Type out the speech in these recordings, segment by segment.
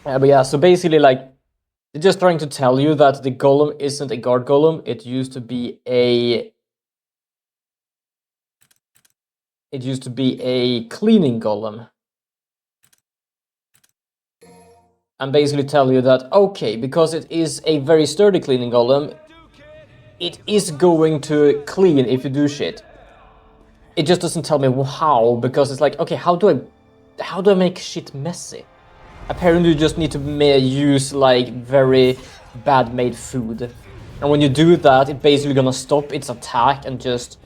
But yeah, so basically, like, they're just trying to tell you that the golem isn't a guard golem. It used to be a cleaning golem. And basically tell you that, okay, because it is a very sturdy cleaning golem, it is going to clean if you do shit. It just doesn't tell me how, because it's like, okay, how do I make shit messy? Apparently you just need to use like very bad made food. And when you do that, it's basically gonna stop its attack and just,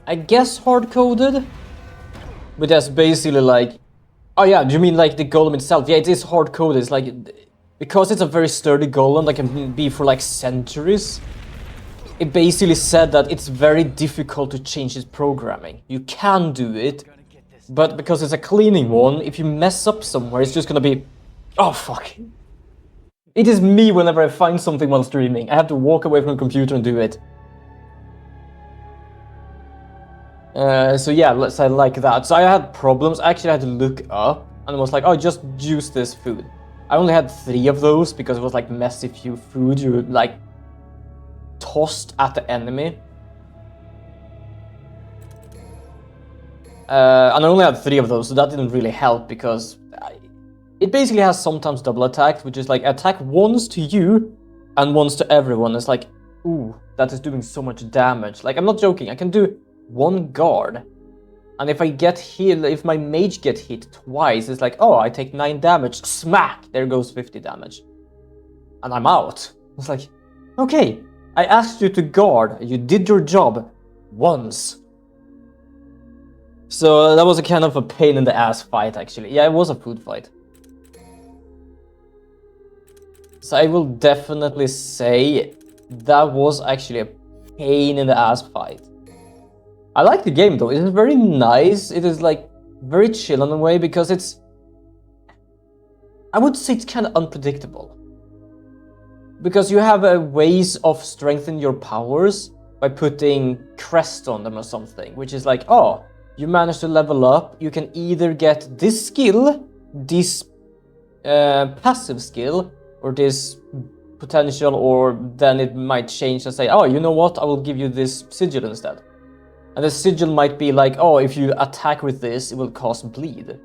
I guess, hard-coded? But that's basically like, oh yeah, do you mean like the golem itself? Yeah, it is hard-coded. It's like, because it's a very sturdy golem that can be for like centuries, it basically said that it's very difficult to change its programming. You can do it, but because it's a cleaning one, if you mess up somewhere, it's just gonna be, oh fuck. It is me whenever I find something while streaming. I have to walk away from the computer and do it. So yeah, let's say like that. So I had problems. I actually had to look up and it was like, oh, just use this food. I only had 3 of those because it was like messy few food you like tossed at the enemy. And I only had 3 of those, so that didn't really help because it basically has sometimes double attack, which is like attack once to you and once to everyone. It's like, ooh, that is doing so much damage. Like, I'm not joking, I can do 1 guard. And if I get hit, if my mage get hit twice, it's like, oh, I take 9 damage, smack, there goes 50 damage. And I'm out. It's like, okay, I asked you to guard, you did your job once. So that was a kind of a pain in the ass fight, actually. Yeah, it was a food fight. So I will definitely say that was actually a pain in the ass fight. I like the game though, it is very nice, it is like very chill in a way because it's, I would say it's kind of unpredictable. Because you have ways of strengthening your powers by putting crest on them or something, which is like, oh, you manage to level up, you can either get this skill, this passive skill, or this potential, or then it might change and say, oh, you know what, I will give you this sigil instead. And the sigil might be like, oh, if you attack with this, it will cause bleed.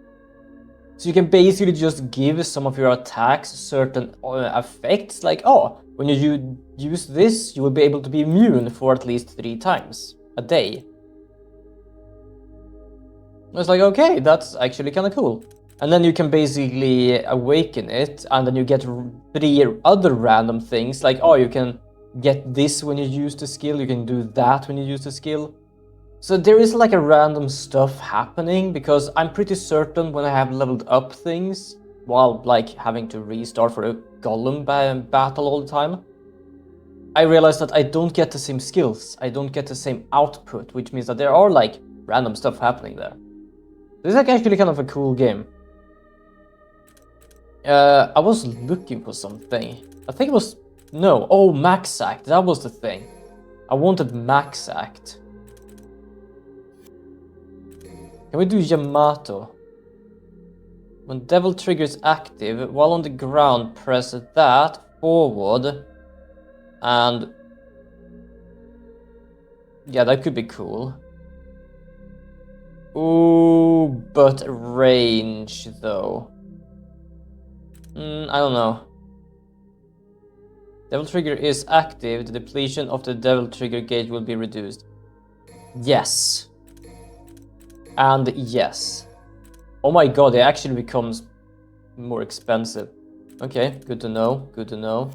So you can basically just give some of your attacks certain effects, like, oh, when you use this, you will be able to be immune for at least 3 times a day. It's like, okay, that's actually kind of cool. And then you can basically awaken it, and then you get 3 other random things, like, oh, you can get this when you use the skill, you can do that when you use the skill. So there is like a random stuff happening, because I'm pretty certain when I have leveled up things, while like having to restart for a golem battle all the time, I realized that I don't get the same skills, I don't get the same output, which means that there are like random stuff happening there. This is like actually kind of a cool game. I was looking for something. I think it was, no, oh, Max Act, that was the thing. I wanted Max Act. Can we do Yamato? When Devil Trigger is active, while on the ground, press that forward. And yeah, that could be cool. Ooh, but range though. I don't know. Devil Trigger is active, the depletion of the Devil Trigger gauge will be reduced. Yes. And yes. Oh my god, it actually becomes more expensive. Okay, good to know, good to know.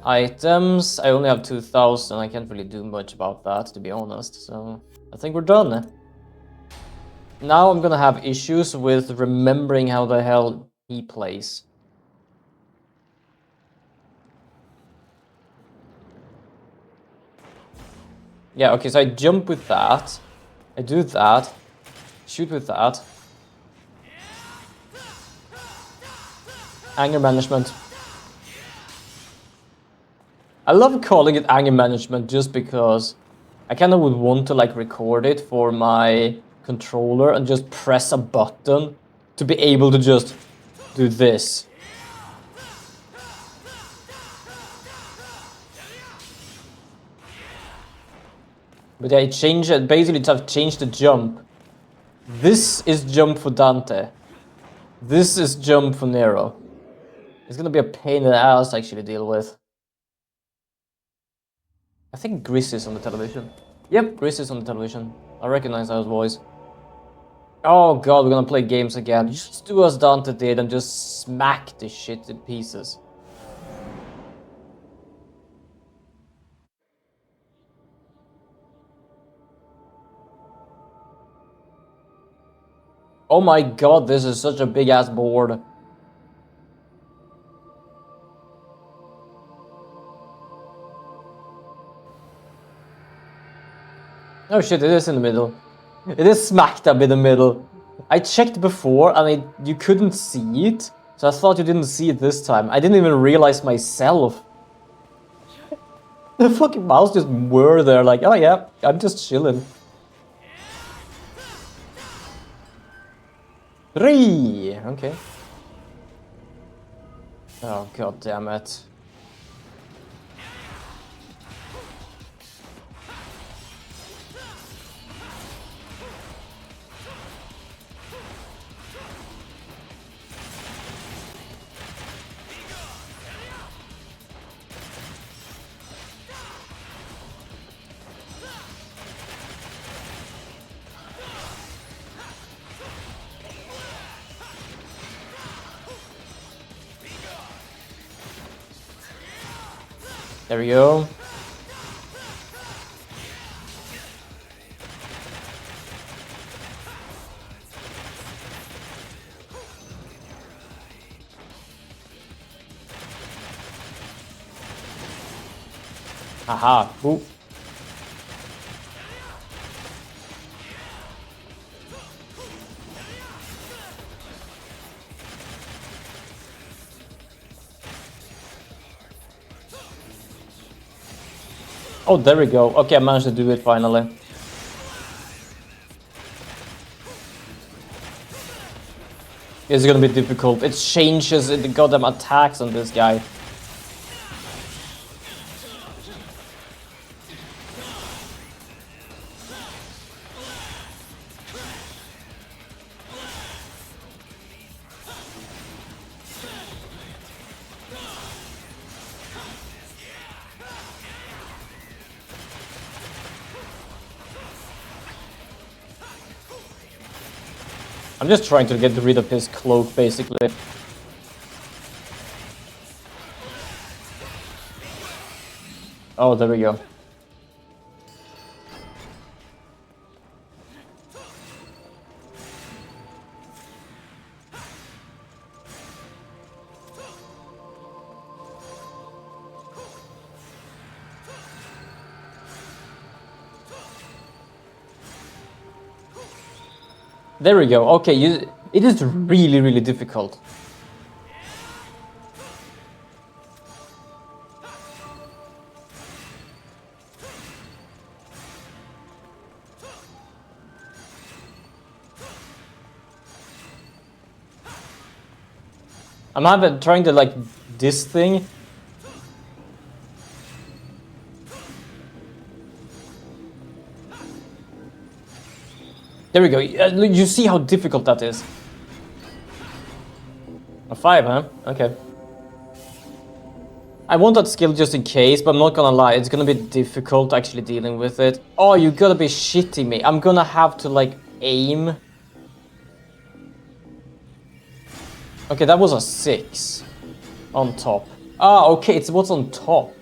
Items, I only have 2,000, I can't really do much about that, to be honest, so I think we're done. Now I'm gonna have issues with remembering how the hell he plays. Yeah, okay, so I jump with that, I do that, shoot with that. Anger management. I love calling it anger management just because I kind of would want to like record it for my controller and just press a button to be able to just do this. But I changed it, basically I've changed the jump. This is jump for Dante. This is jump for Nero. It's gonna be a pain in the ass to actually deal with. I think Gris is on the television. Yep, Gris is on the television. I recognize that voice. Oh god, we're gonna play games again. Just do as Dante did and just smack this shit in pieces. Oh my god, this is such a big ass board. Oh shit, it is in the middle. It is smack dab in the middle. I checked before and you couldn't see it. So I thought you didn't see it this time. I didn't even realize myself. The fucking mouse just were there like, oh yeah, I'm just chilling. 3! Okay. Oh god damn it. There we go. Haha. Ooh. Oh, there we go. Okay, I managed to do it finally. It's gonna be difficult. It changes the goddamn attacks on this guy. I'm just trying to get rid of his cloak, basically. Oh, there we go. There we go. Okay, it is really, really difficult. I'm trying to like this thing. There we go. You see how difficult that is. A 5, huh? Okay. I want that skill just in case, but I'm not gonna lie, it's gonna be difficult actually dealing with it. Oh, you gotta be shitting me. I'm gonna have to like aim. Okay, that was a 6 on top. Ah, okay, it's what's on top.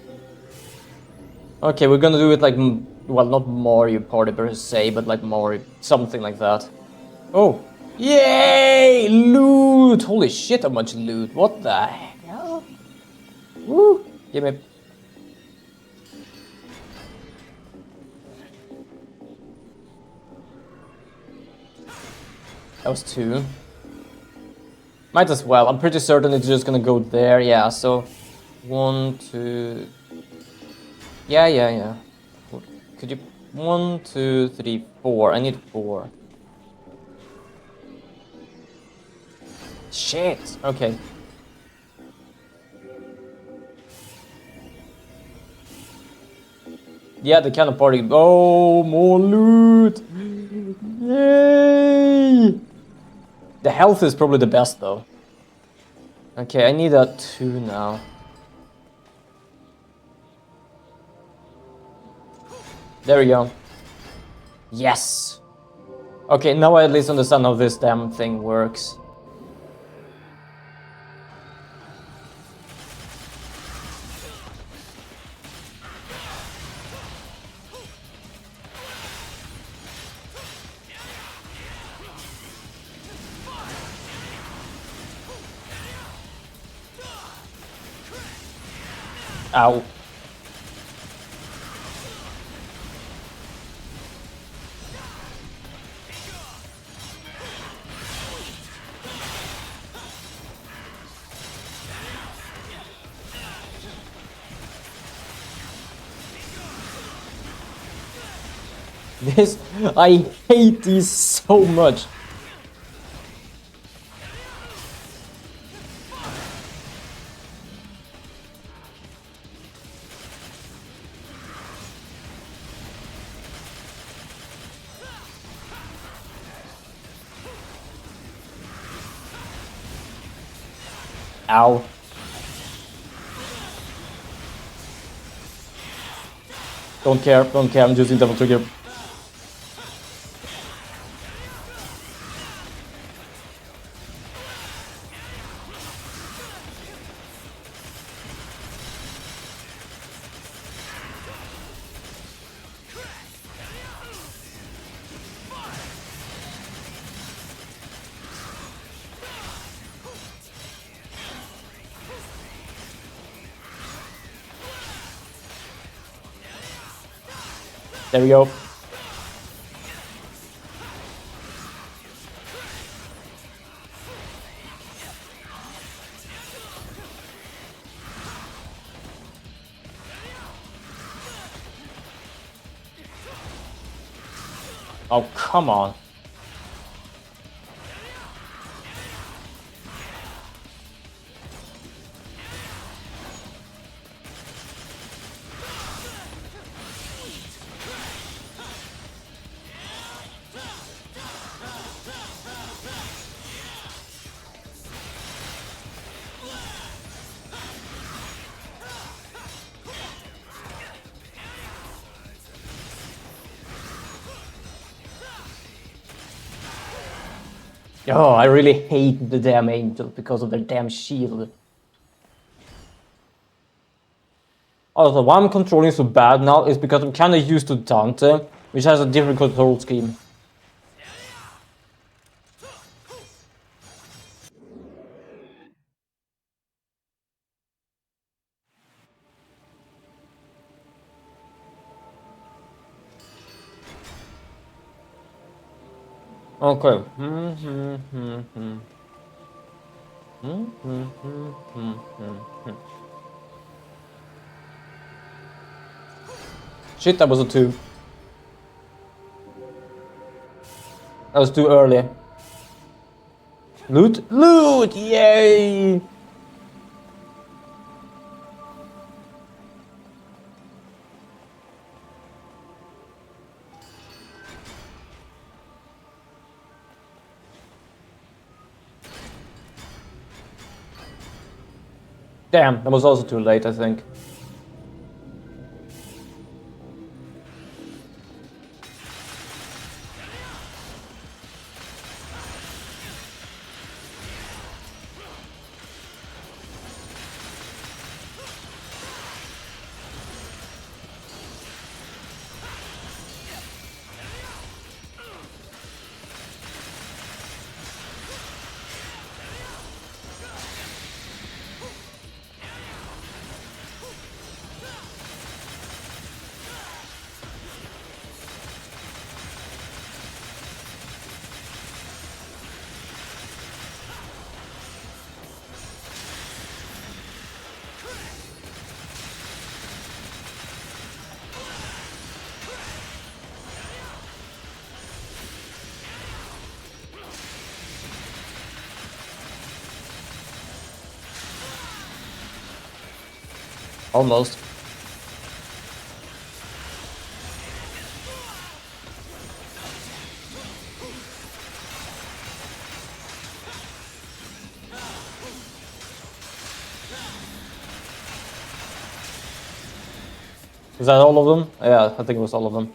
Okay, we're gonna do it like, well, not Mario Party per se, but like Mario, something like that. Oh, yay! Loot! Holy shit, how much loot! What the hell? Woo! Give me. That was 2. Might as well. I'm pretty certain it's just gonna go there. Yeah. So 1, 2. Yeah. Could you 1, 2, 3, 4? I need 4. Shit. Okay. Yeah, the kind of party. Oh, more loot! Yay! The health is probably the best though. Okay, I need a 2 now. There we go. Yes! Okay, now I at least understand how this damn thing works. Ow. This, I hate these so much. Ow. Don't care, I'm using double trigger. There we go. Oh, come on. Oh, I really hate the damn angel because of their damn shield. Also, why I'm controlling so bad now is because I'm kinda used to Dante, which has a different control scheme. Okay. Shit, that was a 2. That was too early. Loot? Loot! Yay! Damn, that was also too late, I think. Almost. Is that all of them? Yeah, I think it was all of them.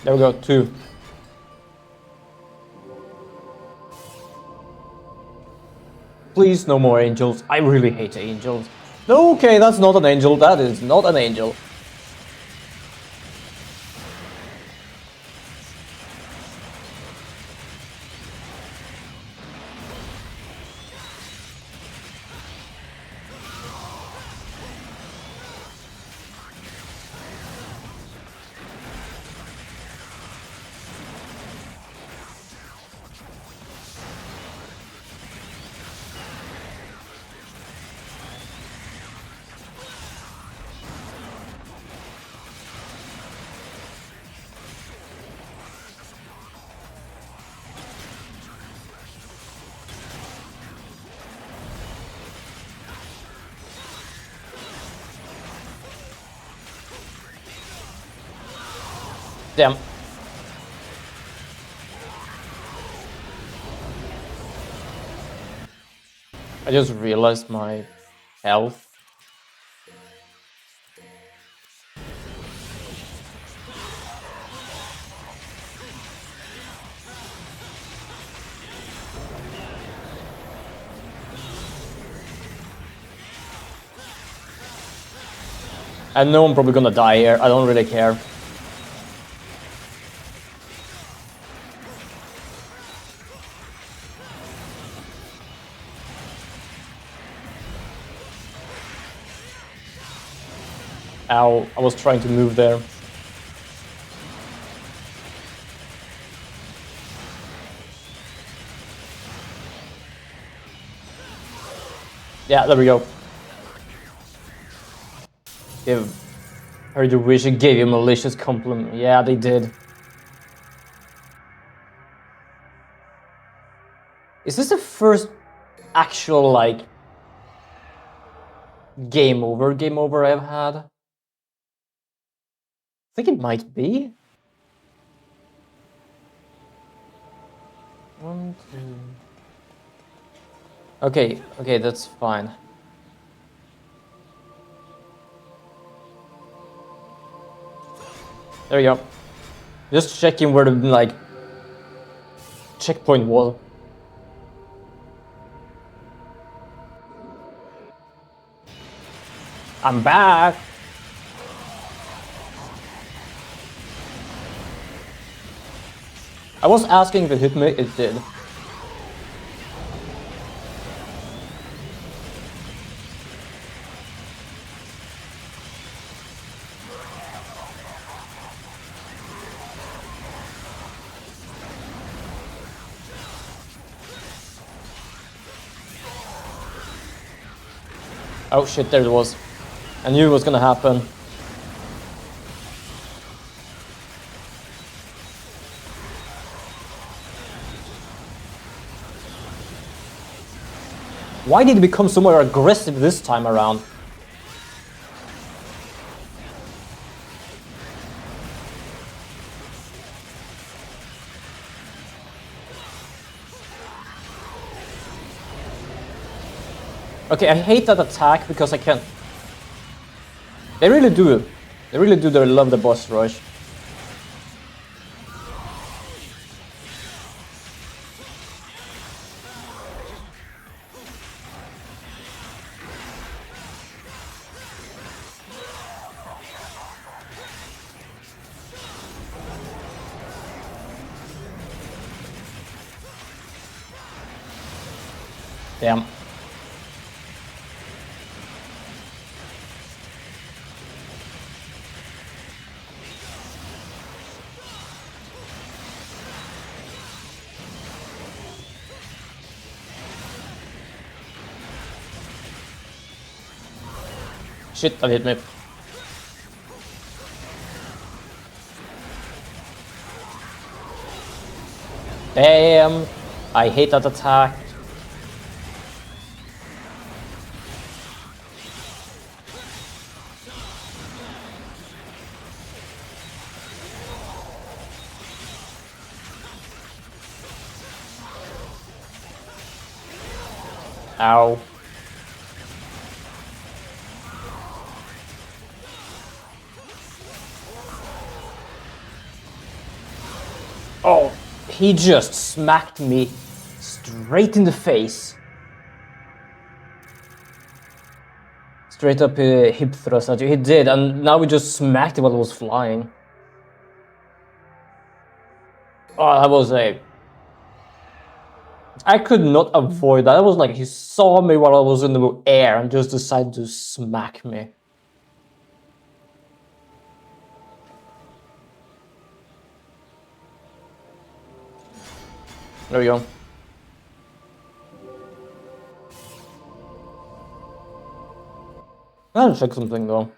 There we go, 2. Please, no more angels. I really hate angels. Okay, that's not an angel. That is not an angel. Damn. I just realized my health. I know I'm probably gonna die here. I don't really care. Ow, I was trying to move there. Yeah, there we go. Heard you wish it gave you a malicious compliment. Yeah, they did. Is this the first actual, like, game over I've had? I think it might be. 1, 2. Okay, that's fine. There we go. Just checking where the, like, checkpoint was. I'm back! I was asking if it hit me, it did. Oh shit, there it was. I knew it was gonna happen. Why did it become so more aggressive this time around? Okay, I hate that attack because I can't. They really do. They really do. They love the boss rush. Damn. Shit, that hit me. Damn. I hate that attack. Ow. Oh, he just smacked me straight in the face. Straight up hip thrust at you. He did, and now we just smacked him while it was flying. Oh, that was a... I could not avoid that. It was like he saw me while I was in the air and just decided to smack me. There we go. I'll check something though.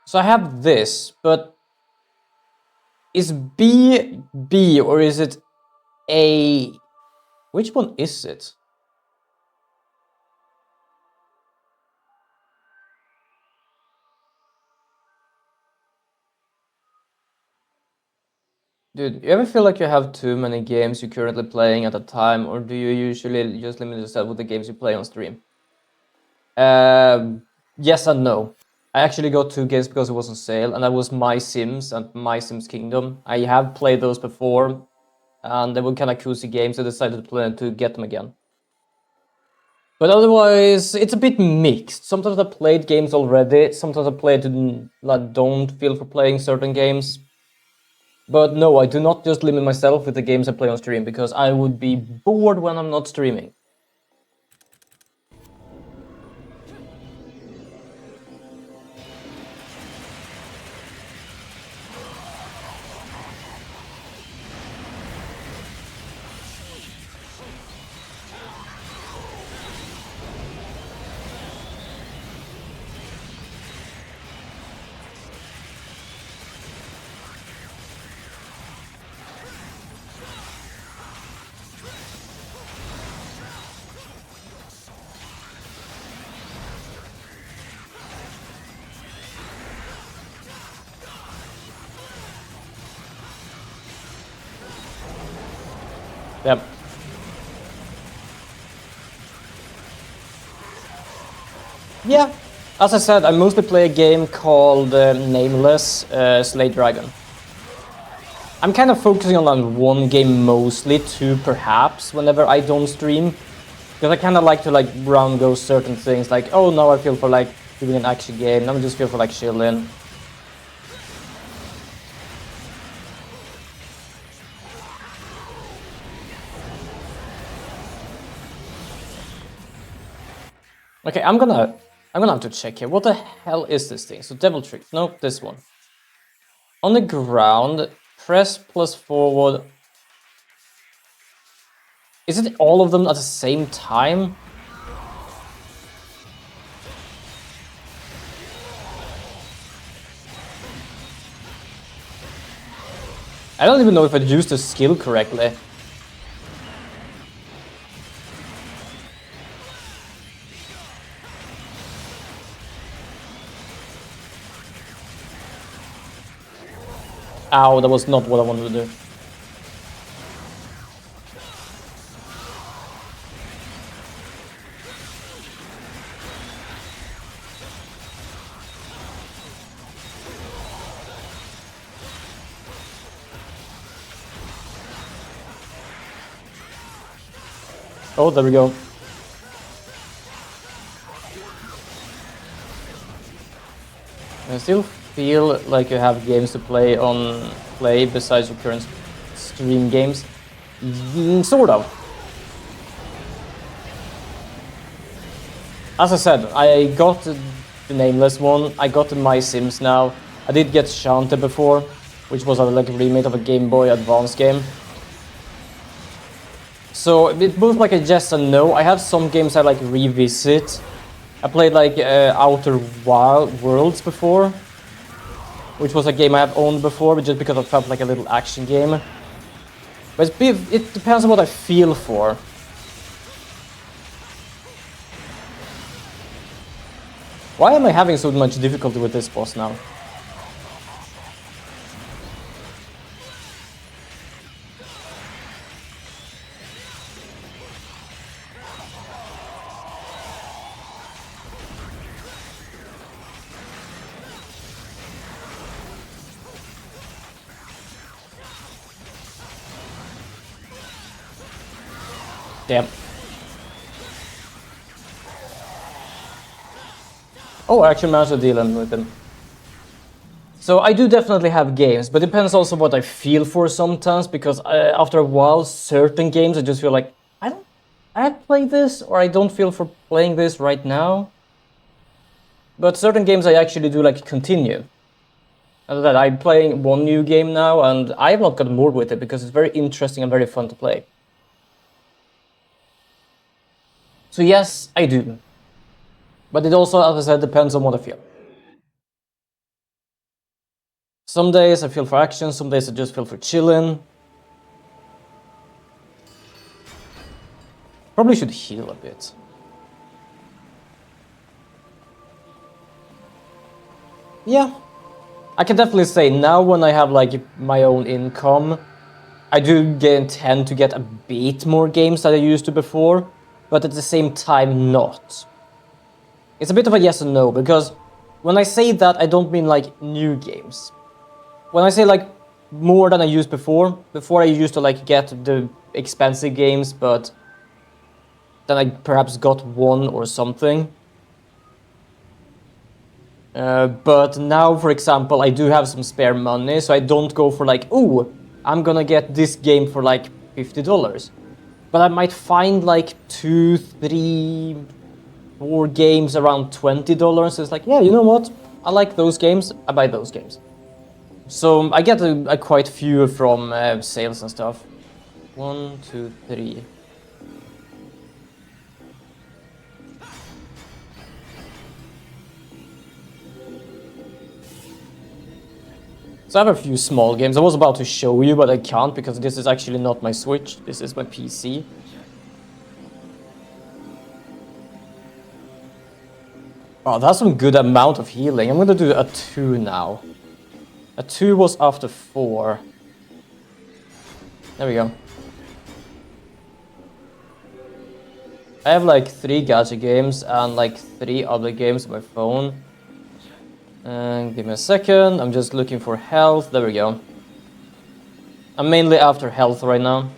So I have this, but is B B or is it A? Which one is it? Dude, you ever feel like you have too many games you're currently playing at a time, or do you usually just limit yourself with the games you play on stream? Yes and no. I actually got 2 games because it was on sale, and that was My Sims and My Sims Kingdom. I have played those before, and they were kind of cozy games, so I decided to get them again. But otherwise, it's a bit mixed. Sometimes I played games already, sometimes I don't feel for playing certain games. But no, I do not just limit myself with the games I play on stream, because I would be bored when I'm not streaming. Yep. Yeah, as I said, I mostly play a game called Nameless Slay Dragon. I'm kind of focusing on one game mostly, 2 perhaps, whenever I don't stream. Because I kind of like to round go certain things, like, oh, now I feel for doing an action game, now I just feel for chilling. Okay, I'm gonna have to check here. What the hell is this thing? So Devil Trick. Nope, this one. On the ground, press plus forward. Is it all of them at the same time? I don't even know if I used the skill correctly. Ow, that was not what I wanted to do. Oh, there we go. I still feel like you have games to play besides your current stream games. Sort of. As I said, I got the Nameless one, I got the My Sims now. I did get Shantae before, which was a remake of a Game Boy Advance game. So it's both a yes and no. I have some games I revisit. I played Outer Worlds before. which was a game I have owned before, but just because it felt like a little action game. But it depends on what I feel for. Why am I having so much difficulty with this boss now? Damn. Oh, I actually managed to deal with him. So I do definitely have games, but it depends also what I feel for sometimes, because after a while, certain games I just feel like, I play this, or I don't feel for playing this right now. But certain games I actually do like continue. And that I'm playing one new game now, and I have not gotten bored with it because it's very interesting and very fun to play. So yes, I do. But it also, as I said, depends on what I feel. Some days I feel for action, some days I just feel for chilling. Probably should heal a bit. Yeah. I can definitely say now when I have like my own income, I do tend to get a bit more games than I used to before, but at the same time not. It's a bit of a yes and no, because when I say that, I don't mean like new games. When I say like more than I used before I used to like get the expensive games, but then I perhaps got one or something. But now, for example, I do have some spare money, so I don't go for like, oh, I'm gonna get this game for like $50. But I might find like 2, 3, 4 games around $20. So it's like, yeah, you know what? I like those games, I buy those games. So I get a quite few from sales and stuff. 1, 2, 3. So I have a few small games. I was about to show you, but I can't because this is actually not my Switch. This is my PC. Oh, that's some good amount of healing. I'm gonna do a 2 now. A 2 was after 4. There we go. I have like 3 gacha games and like 3 other games on my phone. And give me a second, I'm just looking for health. There we go. I'm mainly after health right now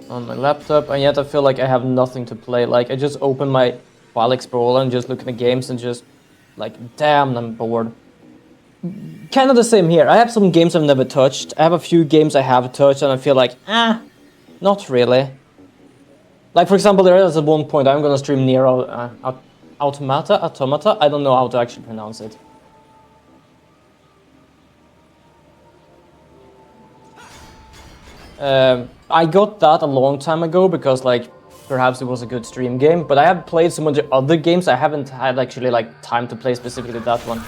on my laptop, and yet I feel like I have nothing to play. Like, I just open my File Explorer and just look at the games and just like, damn, I'm bored. Kind of the same here. I have some games I've never touched. I have a few games I have touched and I feel like, not really. Like, for example, there is at one point I'm gonna stream Nier Automata. I don't know how to actually pronounce it. I got that a long time ago because, like, perhaps it was a good stream game, but I have played some of the other games. I haven't had actually like time to play specifically that one.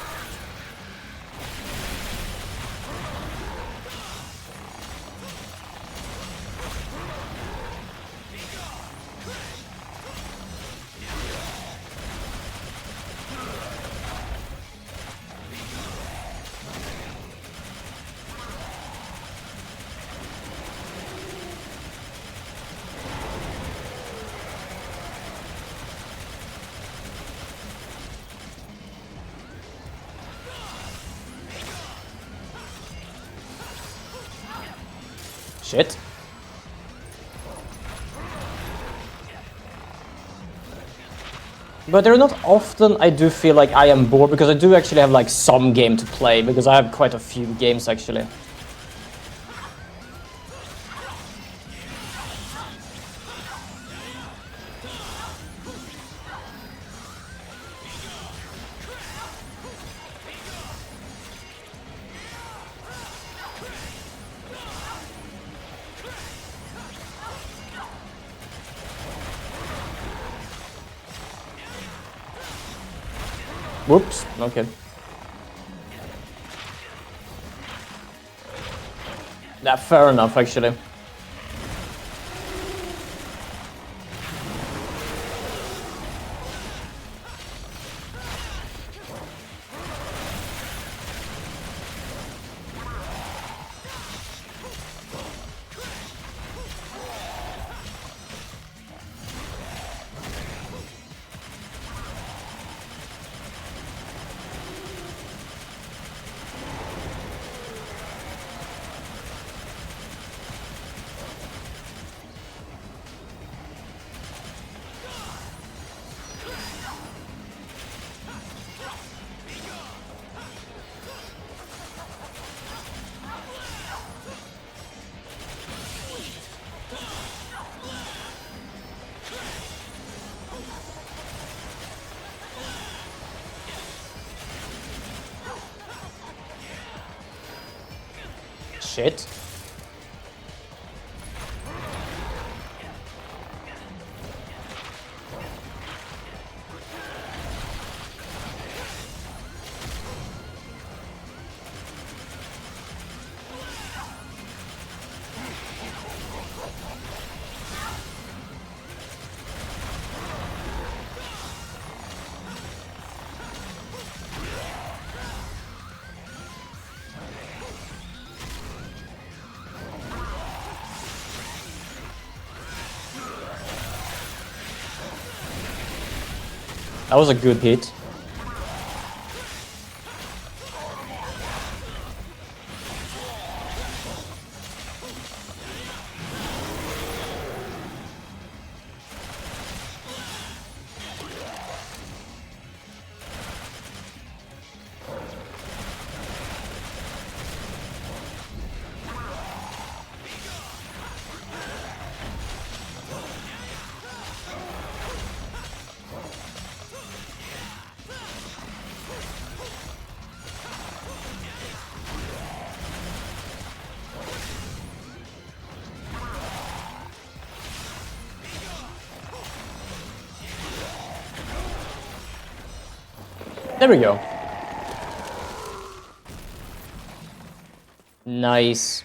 Shit. But they're not often I do feel like I am bored, because I do actually have like some game to play, because I have quite a few games actually. Whoops, okay. Yeah, fair enough, actually. Shit. That was a good hit. There we go. Nice.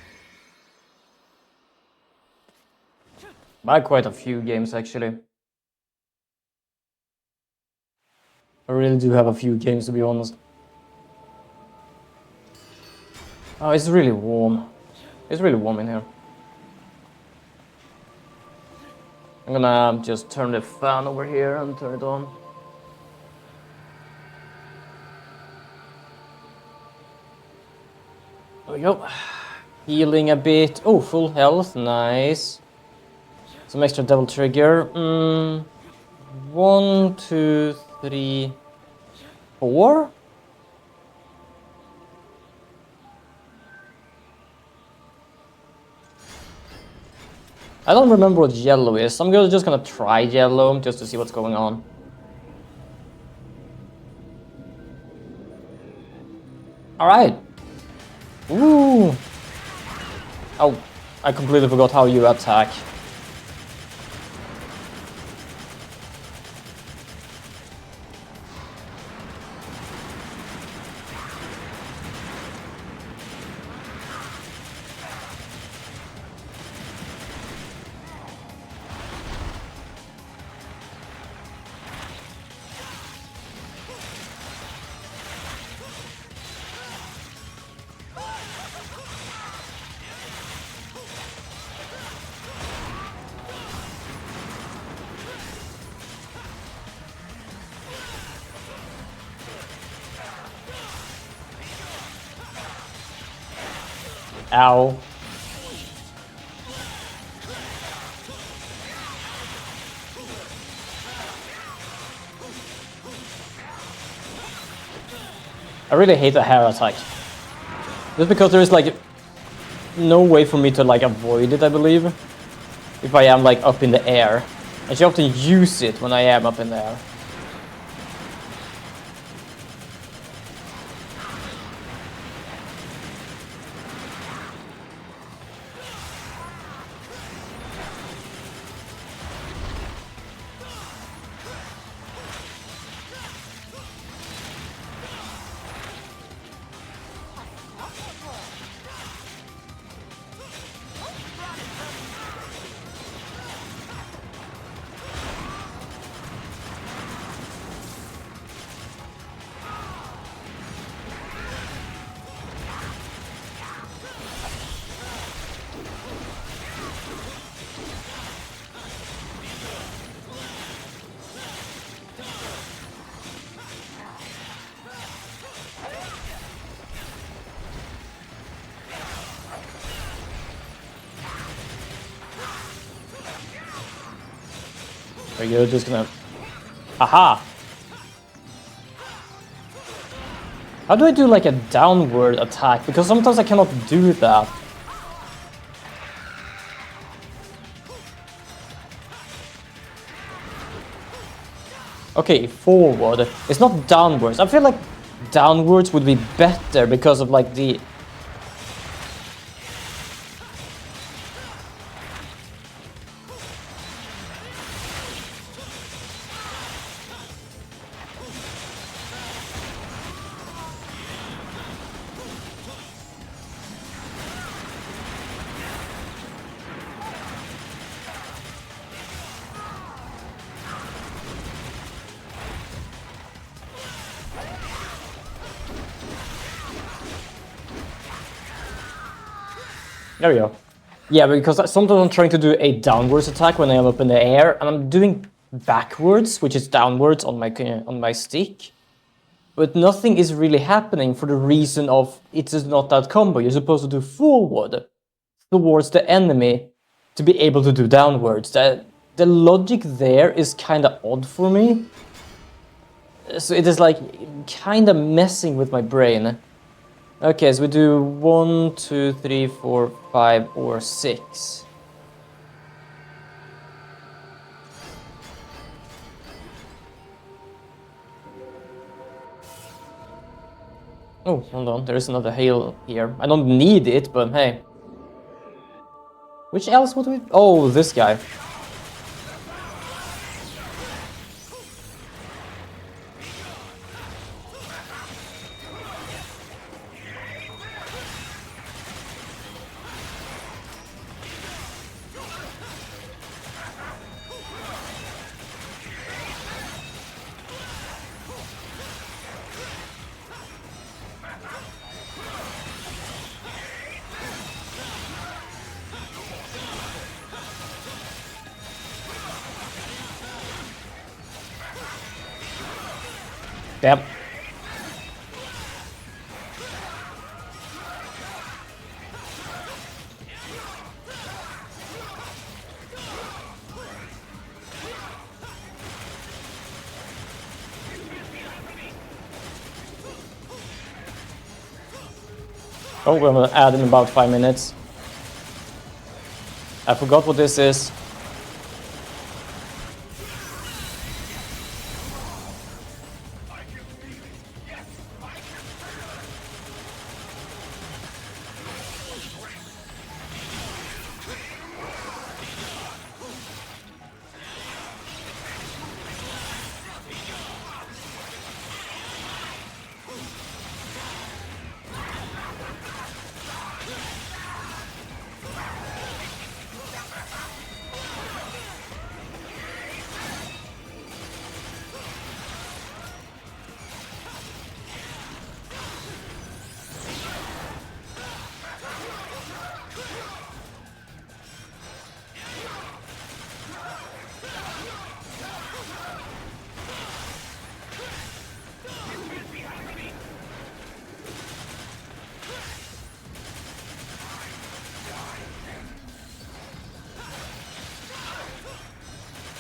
By quite a few games, actually. I really do have a few games, to be honest. Oh, it's really warm. It's really warm in here. I'm gonna just turn the fan over here and turn it on. There we go. Healing a bit. Oh, full health. Nice. Some extra double trigger. 1, 2, 3, 4? I don't remember what yellow is. I'm just gonna try yellow just to see what's going on. Alright. Ooh. Oh, I completely forgot how you attack. Ow. I really hate the hair attack. Just because there is like no way for me to like avoid it, I believe. If I am like up in the air. I should often use it when I am up in the air. There you go, just gonna... Aha! How do I do like a downward attack? Because sometimes I cannot do that. Okay, forward. It's not downwards. I feel like downwards would be better because of like the... There we go. Yeah, because sometimes I'm trying to do a downwards attack when I am up in the air, and I'm doing backwards, which is downwards on my stick. But nothing is really happening for the reason of it is not that combo. You're supposed to do forward towards the enemy to be able to do downwards. The logic there is kind of odd for me. So it is like kind of messing with my brain. Okay, so we do 1, 2, 3, 4, 5, or 6. Oh, hold on, there is another hail here. I don't need it, but hey. Which else would we... Oh, this guy. Yep. Oh, we're gonna add in about 5 minutes. I forgot what this is.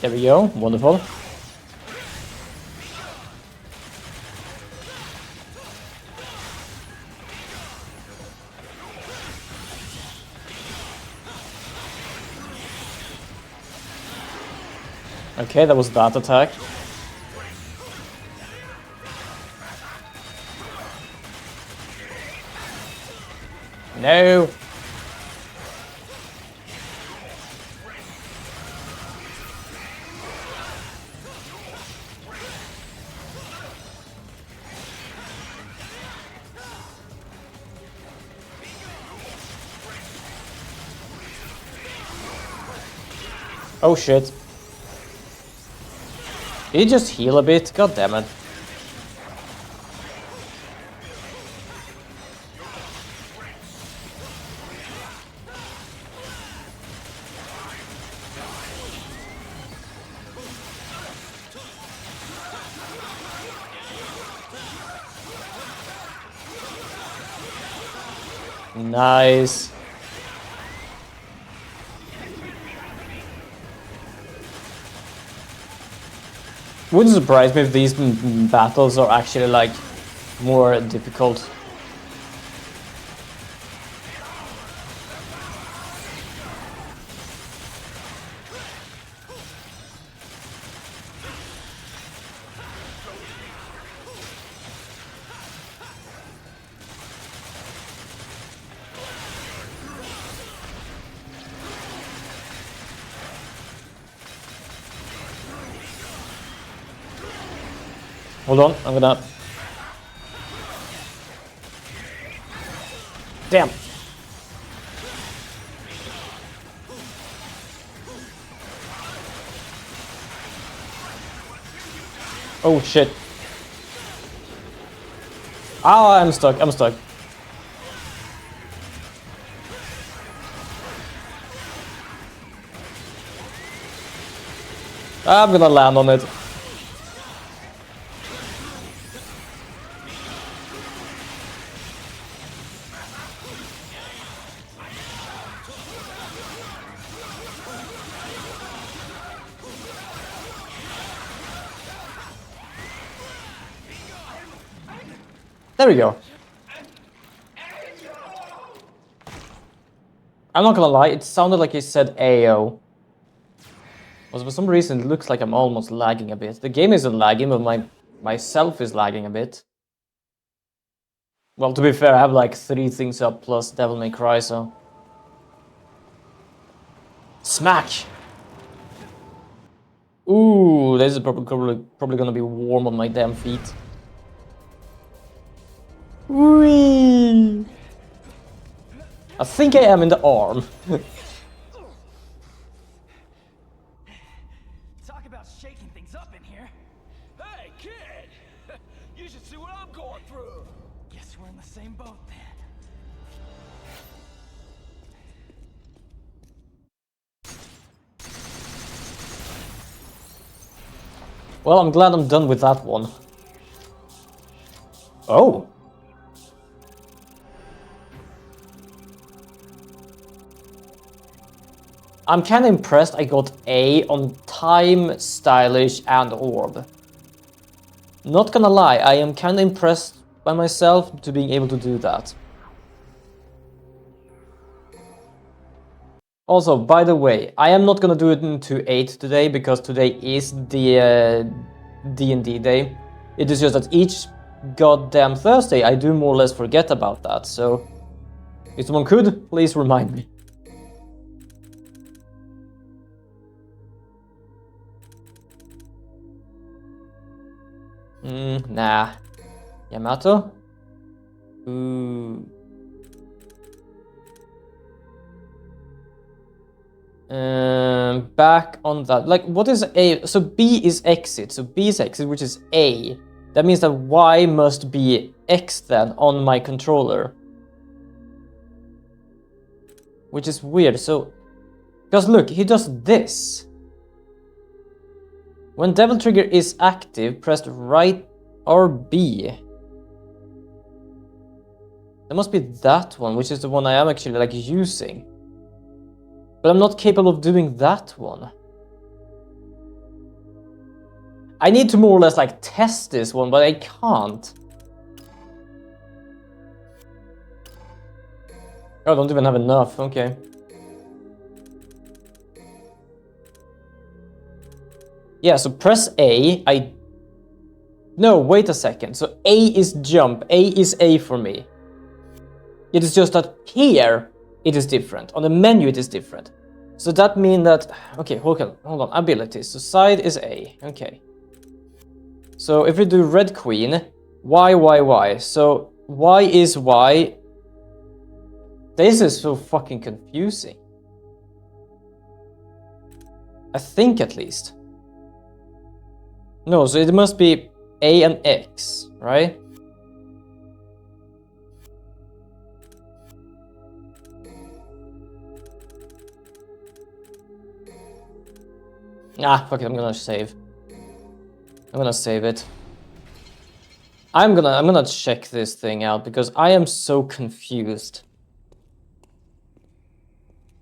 There we go, wonderful. Okay, that was that attack. No! Oh shit. Did he just heal a bit? God damn it. Nice. Wouldn't surprise me if these battles are actually like more difficult. Hold on, I'm gonna... Damn! Oh shit. Ah, I'm stuck, I'm stuck. I'm gonna land on it. There we go. I'm not gonna lie, it sounded like he said AO. Also, for some reason, it looks like I'm almost lagging a bit. The game isn't lagging, but myself is lagging a bit. Well, to be fair, I have like 3 things up plus Devil May Cry, so... Smack! Ooh, this is probably gonna be warm on my damn feet. Whee! I think I am in the arm. Talk about shaking things up in here. Hey, kid! You should see what I'm going through. Guess we're in the same boat then. Well, I'm glad I'm done with that one. Oh! I'm kinda impressed I got A on time, stylish, and orb. Not gonna lie, I am kinda impressed by myself to being able to do that. Also, by the way, I am not gonna do it into 8 today because today is the D&D day. It is just that each goddamn Thursday I do more or less forget about that, so if someone could, please remind me. Nah. Yamato? Ooh. Back on that. Like, what is A? So B is exit. So B is exit, which is A. That means that Y must be X then on my controller. Which is weird. So, because look, he does this. When Devil Trigger is active, press right or B. That must be that one, which is the one I am actually like using. But I'm not capable of doing that one. I need to more or less like test this one, but I can't. Oh, I don't even have enough, okay. Yeah, so press A, No, wait a second. So A is jump, A is A for me. It is just that here it is different. On the menu it is different. So that means that... Okay, hold on. Abilities. So side is A. Okay. So if we do Red Queen, Y, Y, Y. So Y is Y. This is so fucking confusing. I think at least. No, so it must be A and X, right? Ah, fuck it, I'm gonna save. I'm gonna save it. I'm gonna check this thing out because I am so confused.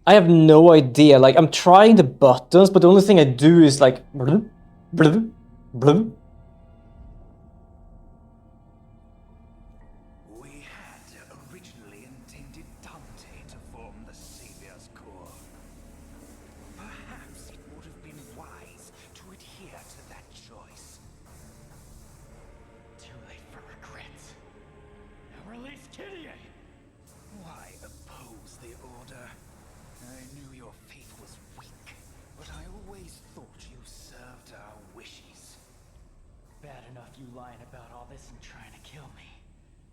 I have no idea. Like, I'm trying the buttons, but the only thing I do is like... Bloom. We had originally intended Dante to form the Savior's Core. Perhaps it would have been wise to adhere to that choice. Too late for regrets. Now release Kyrie! Why oppose the Order? I knew your faith was weak, but I always thought you served our wishes. Bad enough you lying about all this and trying to kill me.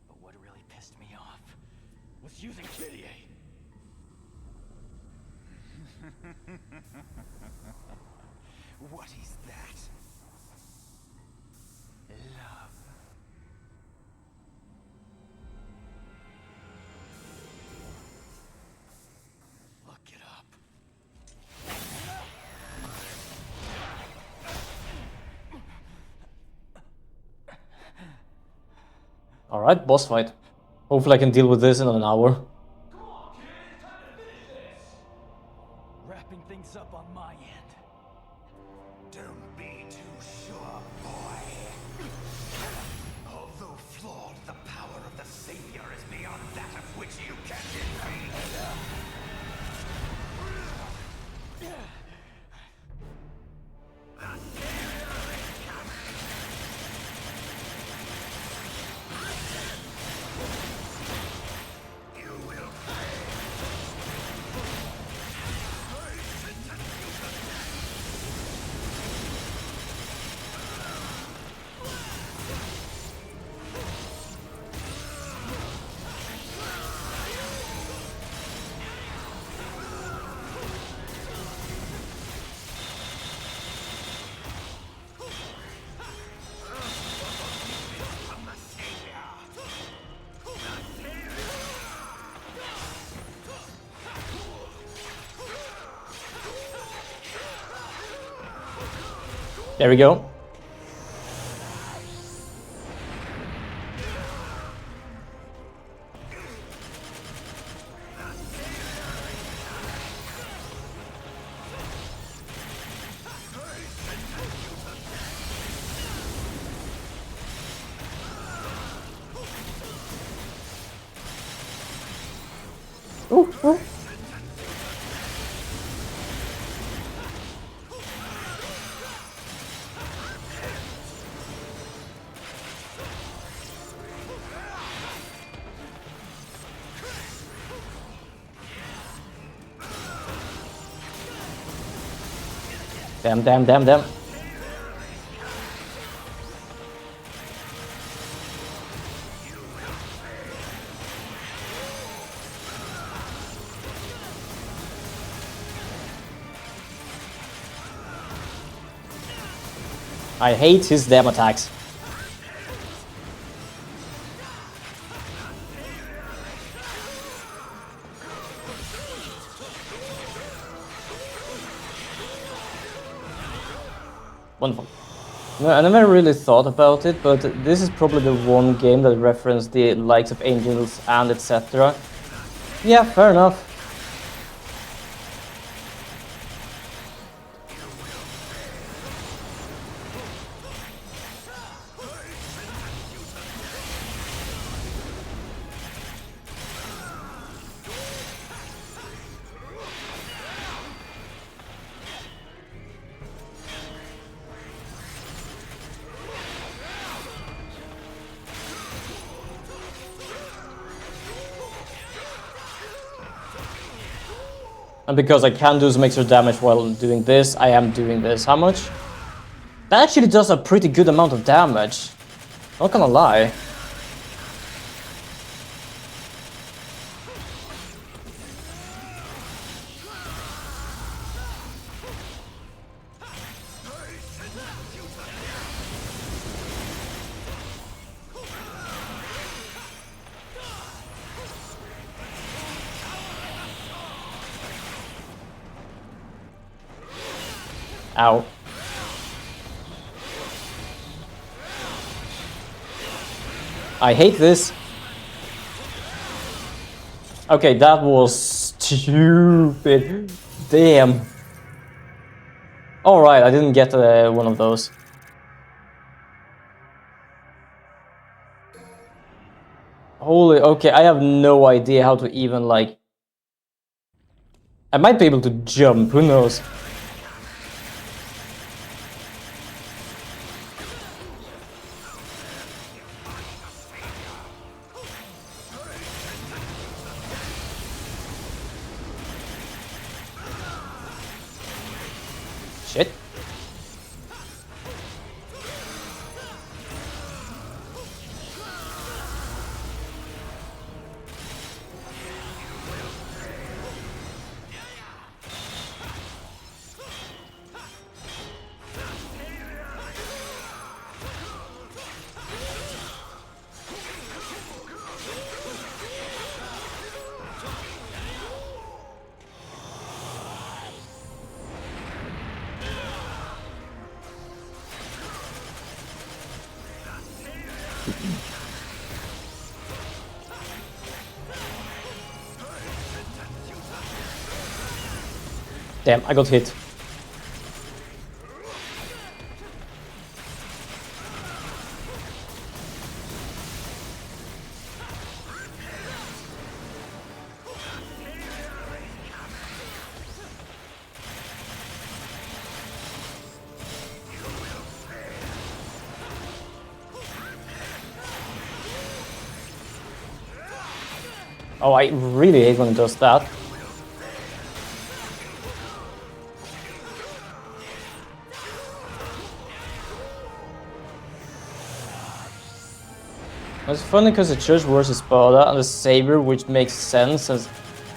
But what really pissed me off was using Kyrie. What is that? Love. Look it up. Alright, boss fight. Hopefully I can deal with this in an hour. Come on, kid, it's time to finish this! Wrapping things up on my end. Don't be too sure, boy. Although flawed, the power of the Savior is beyond that of which you can defeat. There we go. Ooh, ooh. Damn, damn, damn, damn. I hate his damn attacks. Wonderful. No, I never really thought about it, but this is probably the one game that referenced the likes of Angels and etc. Yeah, fair enough. And because I can do some extra damage while doing this, I am doing this. How much? That actually does a pretty good amount of damage. Not gonna lie. Ow. I hate this. Okay, that was stupid. Damn. Alright, I didn't get one of those. Holy, okay, I have no idea how to even, like... I might be able to jump, who knows? Shit. Damn, I got hit. Oh, I really hate when it does that. It's funny because the Church versus Sparta and the Saber, which makes sense as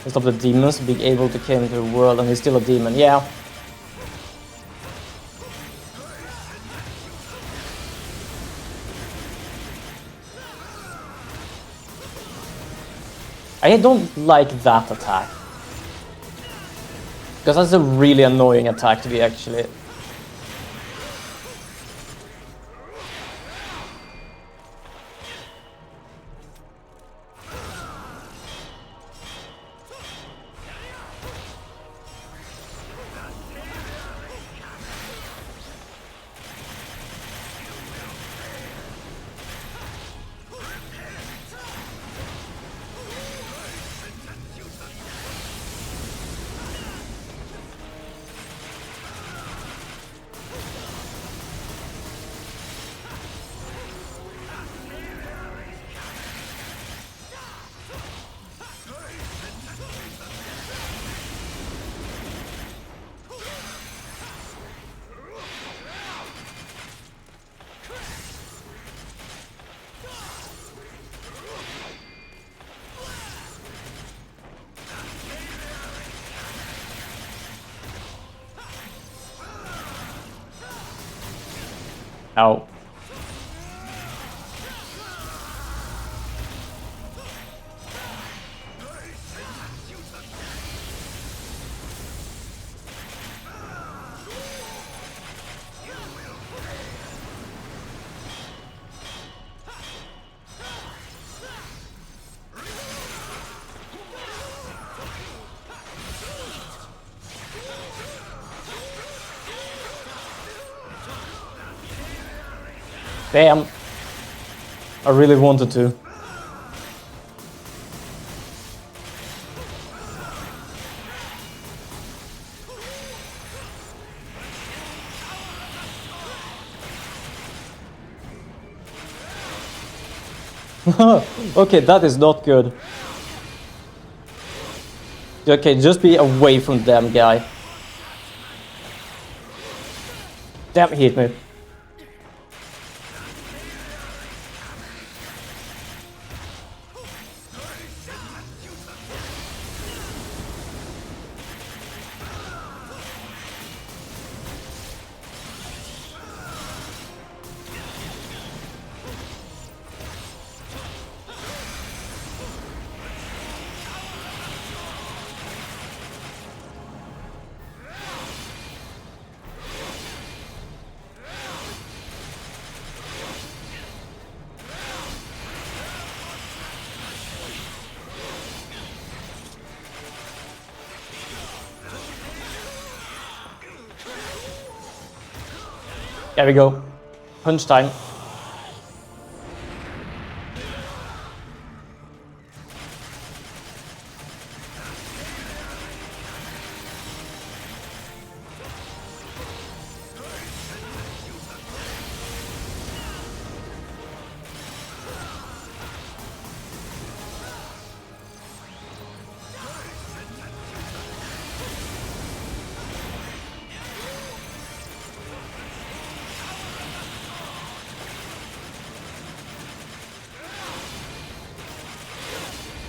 instead of the demons being able to come into the world, and he's still a demon. Yeah. I don't like that attack. Because that's a really annoying attack to be actually. Ow. Damn. I really wanted to. Okay, that is not good. Okay, just be away from them, guy. Damn, he hit me. There we go. Punch time.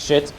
Shit.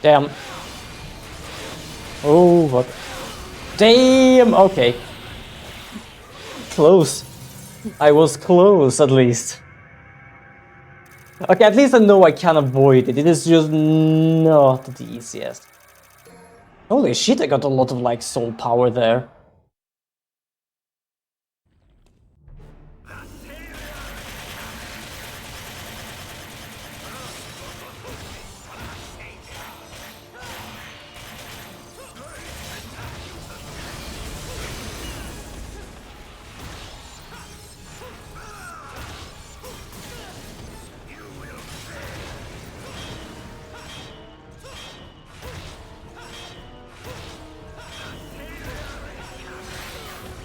Damn. Oh, what? Damn! Okay. Close. I was close, at least. Okay, at least I know I can avoid it. It is just not the easiest. Holy shit, I got a lot of, like, soul power there.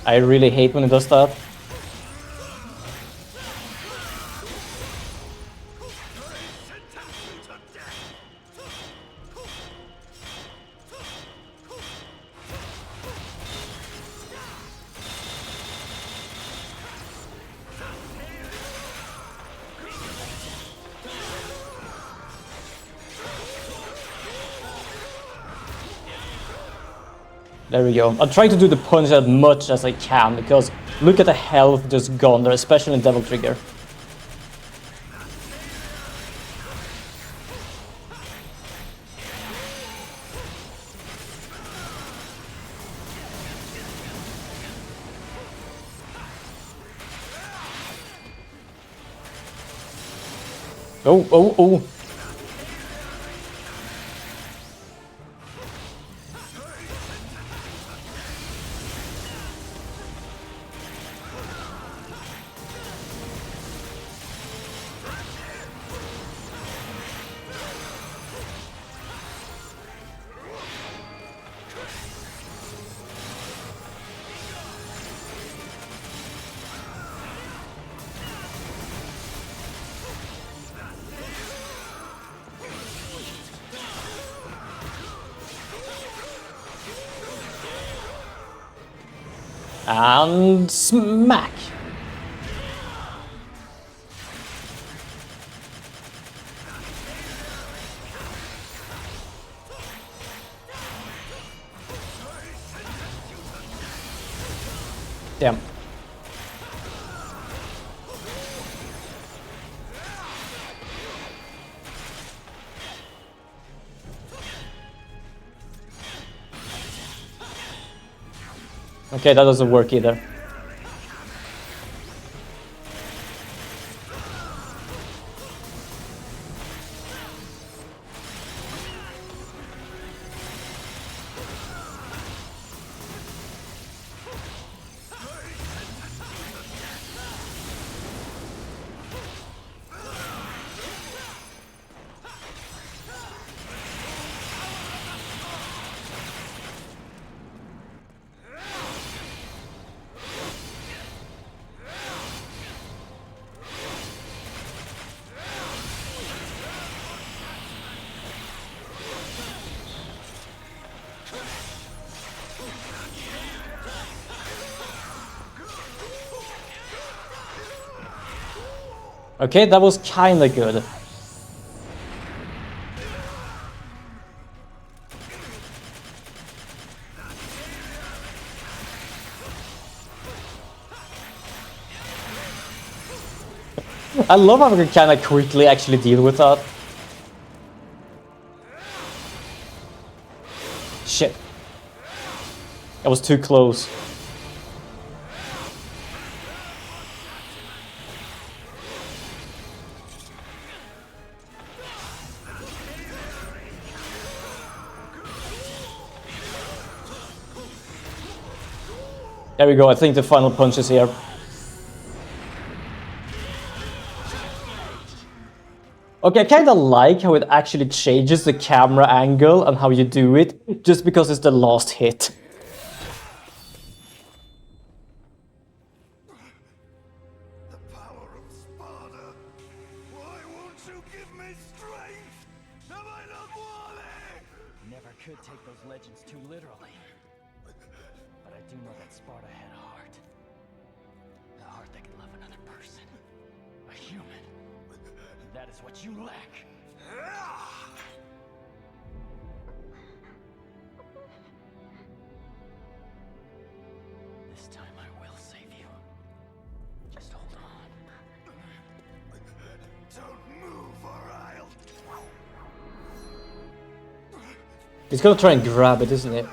I really hate when it does that. There we go. I'll try to do the punch as much as I can, because look at the health just gone there, especially in Devil Trigger. Oh, oh, oh. And smack! Damn. Okay, that doesn't work either. Okay, that was kinda good. I love how we can kinda quickly actually deal with that. Shit. That was too close. There we go, I think the final punch is here. Okay, I kinda like how it actually changes the camera angle and how you do it, just because it's the last hit. The power of Sparta. Why won't you give me strength? Am I not worthy? Never could take those legends too literally. But I do know that Sparta had a heart. A heart that could love another person. A human. That is what you lack. This time I will save you. Just hold on. Don't move or I'll... He's gonna try and grab it, isn't he?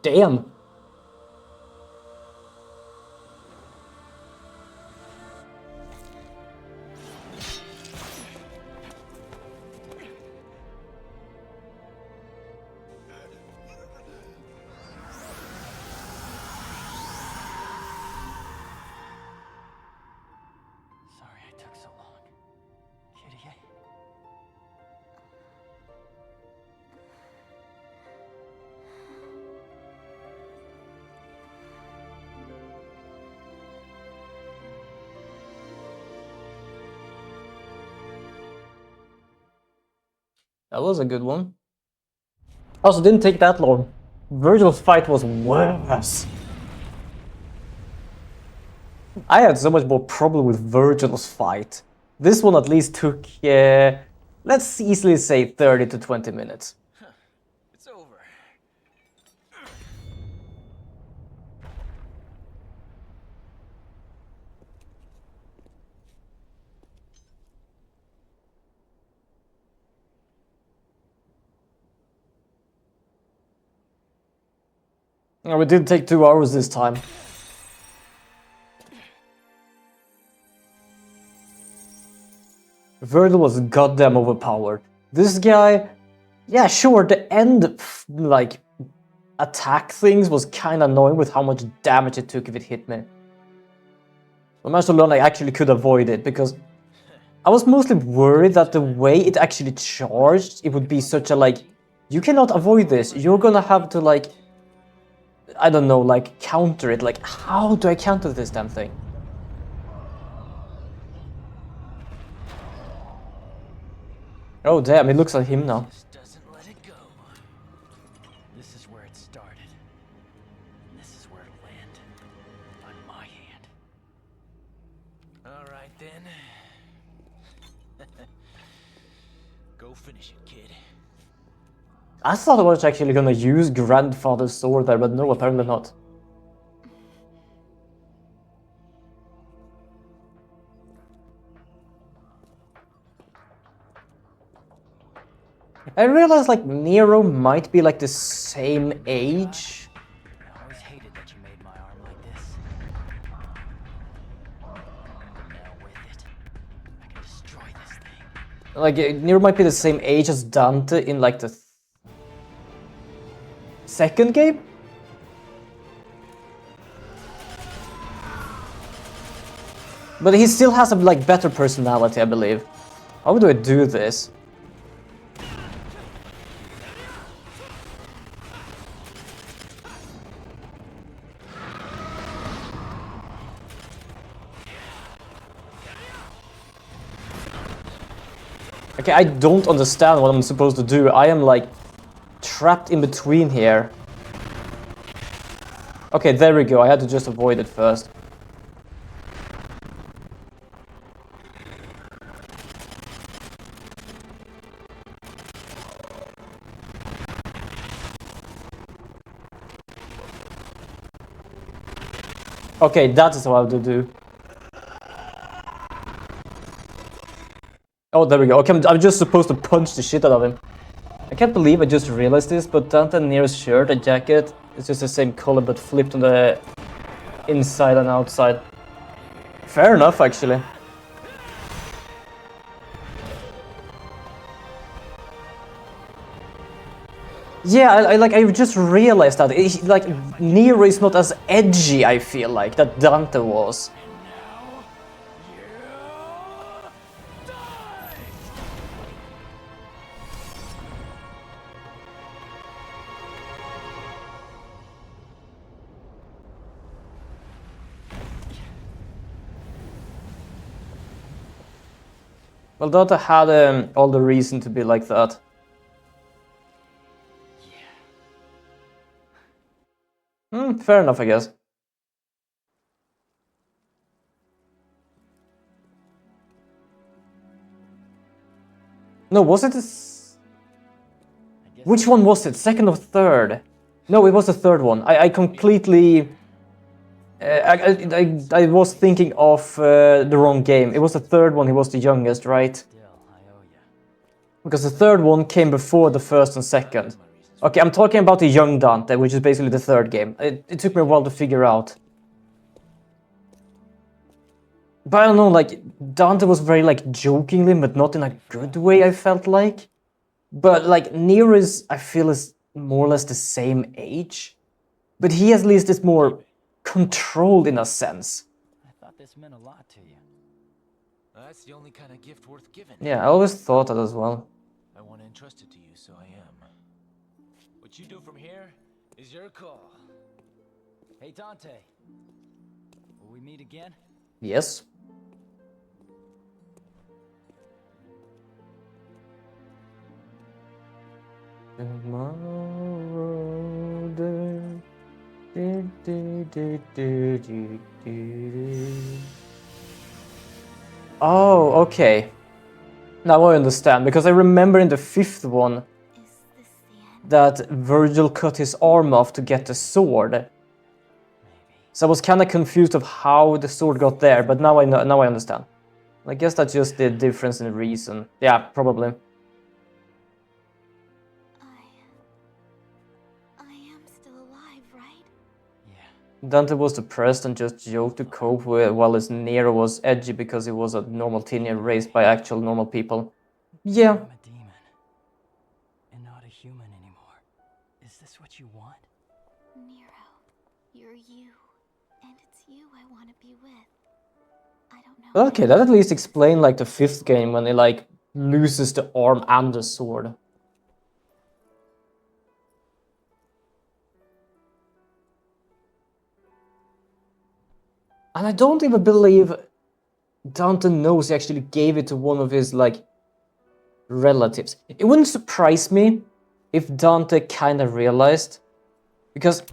Damn. Sorry I took so long. Kitty. That was a good one. Also, didn't take that long. Virgil's fight was worse. I had so much more problem with Virgil's fight. This one at least took, let's easily say 30 to 20 minutes. It's over. Oh, we did take 2 hours this time. Virgil was goddamn overpowered. This guy, yeah, sure, the end, like, attack things was kinda annoying with how much damage it took if it hit me. I managed to learn I actually could avoid it, because I was mostly worried that the way it actually charged, it would be such a, like, you cannot avoid this, you're gonna have to, like, I don't know, like, counter it. Like, how do I counter this damn thing? Oh damn, it looks like him now. Just doesn't let it go. This is where it started. And this is where it'll end. On my hand. Alright then. Go finish it, kid. I thought I was actually gonna use Grandfather's sword there, but no, apparently not. I realized like Nero might be like the same age. I always hated that you made my arm like this. Now with it, I can destroy this thing. Like Nero might be the same age as Dante in like the second game? But he still has a like better personality, I believe. How do I do this? Okay, I don't understand what I'm supposed to do. I am like trapped in between here. Okay, there we go. I had to just avoid it first. Okay, that is what I have to do. Oh, there we go. Okay, I'm just supposed to punch the shit out of him. I can't believe I just realized this, but Dante and Nero's shirt and jacket is just the same color but flipped on the inside and outside. Fair enough, actually. Yeah, I just realized that like Nero is not as edgy. I feel like that Dante was. Well, Dante had all the reason to be like that. Fair enough, I guess. No, was it? Which one was it? Second or third? No, it was the third one. I completely. I was thinking of the wrong game. It was the third one. He was the youngest, right? Because the third one came before the first and second. Okay, I'm talking about the young Dante, which is basically the third game. It took me a while to figure out. But I don't know, like, Dante was very, like, jokingly, but not in a good way, I felt like. But, like, Nero is, I feel, is more or less the same age. But he at least is more controlled in a sense. I thought this meant a lot to you. That's the only kind of gift worth giving. Yeah, I always thought that as well. I want to entrust it to you, so I am. What you do from here is your call. Hey, Dante. Will we meet again? Yes. Oh, okay. Now I understand, because I remember in the fifth one that Virgil cut his arm off to get the sword. So I was kind of confused of how the sword got there, but now I know, now I understand. I guess that's just the difference in reason. Yeah, probably. I am still alive, right? Yeah. Dante was depressed and just joked to cope with, while his Nero was edgy because he was a normal teenager raised by actual normal people. Yeah. I'm a demon. And not a human anymore. Is this what you want? Nero, you're you. And it's you I want to be with. I don't know. Okay, that at least explained like the fifth game when he like loses the arm and the sword. And I don't even believe Dante knows he actually gave it to one of his like relatives. It wouldn't surprise me if Dante kind of realized, because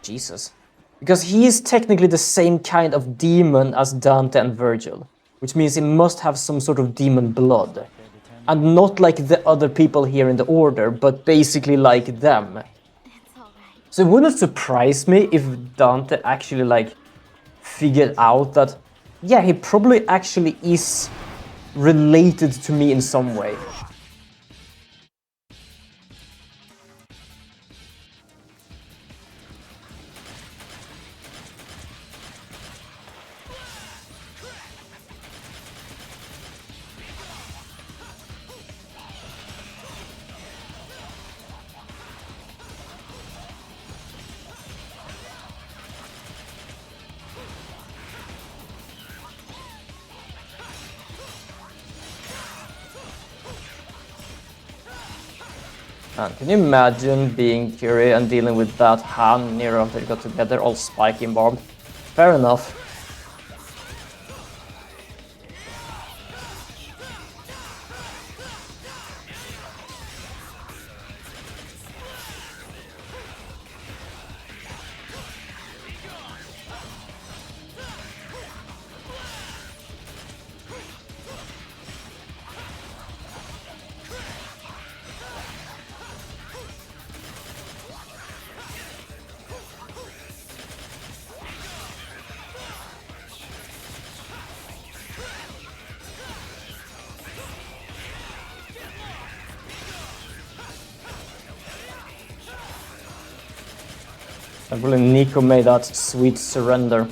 Jesus. Because he is technically the same kind of demon as Dante and Virgil, which means he must have some sort of demon blood. And not like the other people here in the Order, but basically like them. It's all right. So it wouldn't surprise me if Dante actually like figured out that, yeah, he probably actually is related to me in some way. Man, can you imagine being Curie and dealing with that Han Nero after they got together, all spiky and barbed? Fair enough. I believe Nico made that sweet surrender.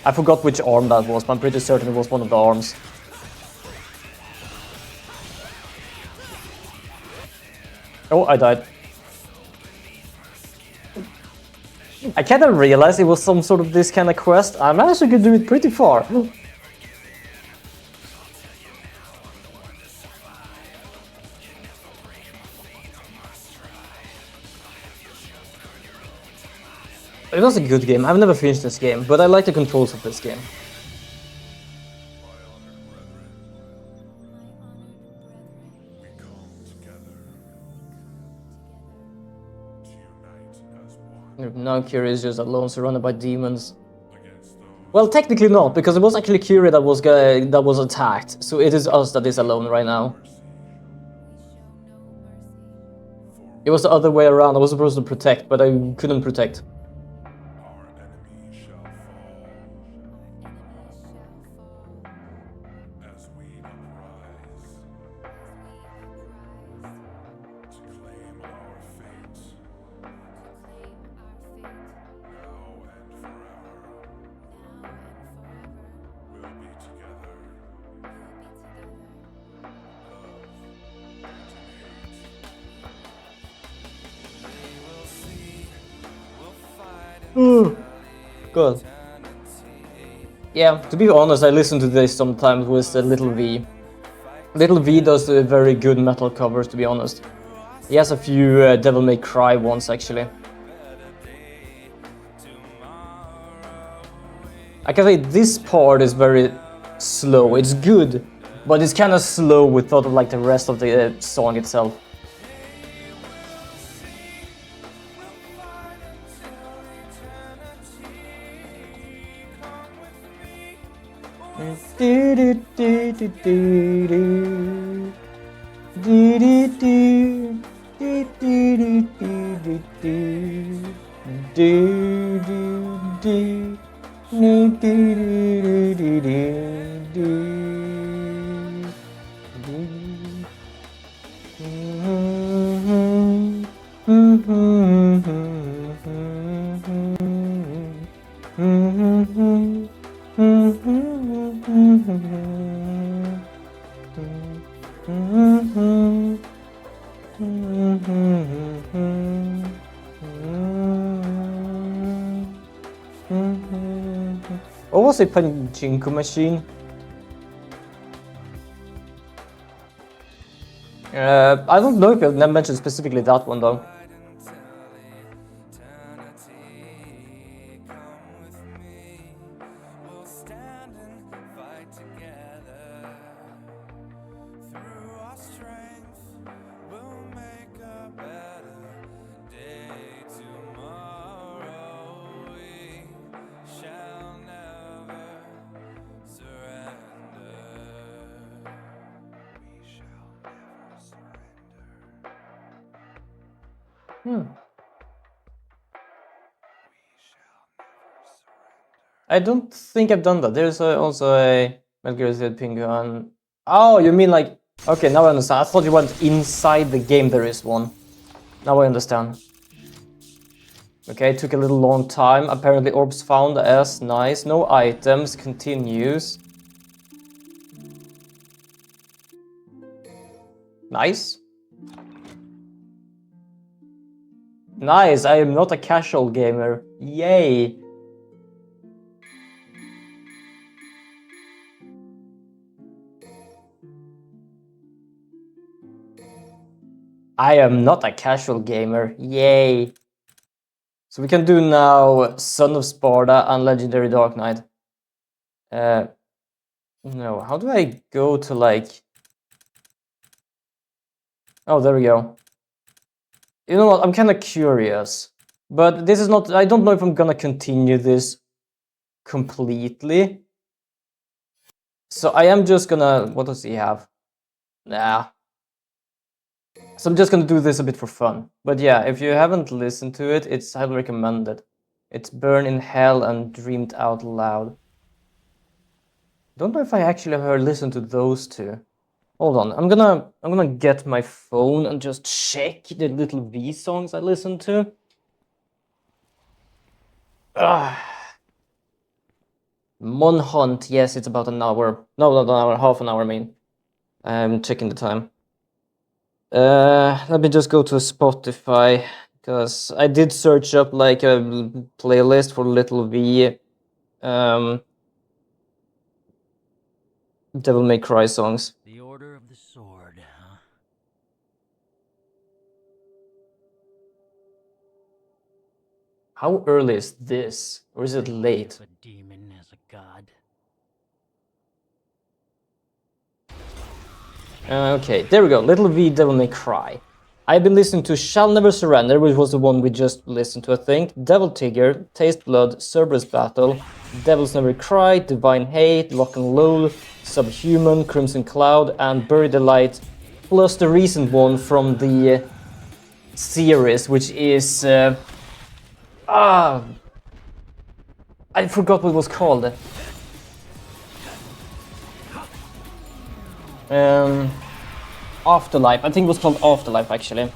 I forgot which arm that was, but I'm pretty certain it was one of the arms. Oh, I died. I kind of realized it was some sort of this kind of quest. I managed to do it pretty far. It was a good game. I've never finished this game, but I like the controls of this game. Now Kyrie is just alone, surrounded by demons. Well, technically not, because it was actually Kyrie that was attacked. So it is us that is alone right now. It was the other way around. I was supposed to protect, but I couldn't protect. Good. Yeah, to be honest, I listen to this sometimes with Little V. Little V does very good metal covers, to be honest. He has a few Devil May Cry ones, actually. I can say this part is very slow. It's good, but it's kind of slow with sort of like the rest of the song itself. What was a pachinko machine? I don't know if you mentioned specifically that one though. I don't think I've done that. There's also a Metal Gear Solid Pinguin. Oh, you mean like... Okay, now I understand. I thought you went inside the game there is one. Now I understand. Okay, it took a little long time. Apparently orbs found as nice. No items. Continues. Nice. Nice, I am not a casual gamer. Yay! I am not a casual gamer. Yay! So we can do now Son of Sparta and Legendary Dark Knight. No, how do I go to like... Oh, there we go. You know what, I'm kind of curious. But this is not... I don't know if I'm gonna continue this completely. So I am just gonna... What does he have? Nah. So I'm just gonna do this a bit for fun. But yeah, if you haven't listened to it, it's highly recommended. It's Burn in Hell and Dreamed Out Loud. Don't know if I actually have listened to those two. Hold on, I'm gonna get my phone and just check the Little V songs I listened to. Monhunt, yes, it's about an hour. No, not an hour, half an hour, I mean. I'm checking the time. Let me just go to Spotify, because I did search up like a playlist for Little V. Devil May Cry songs. The Order of the Sword, huh? How early is this? Or is it They late? worship a demon as a god. Okay, there we go. Little V, Devil May Cry. I've been listening to Shall Never Surrender, which was the one we just listened to, I think. Devil Tigger, Taste Blood, Cerberus Battle, Devils Never Cry, Divine Hate, Lock and Load, Subhuman, Crimson Cloud, and Bury the Light, plus the recent one from the series, which is... I forgot what it was called. Afterlife. I think it was called Afterlife, actually.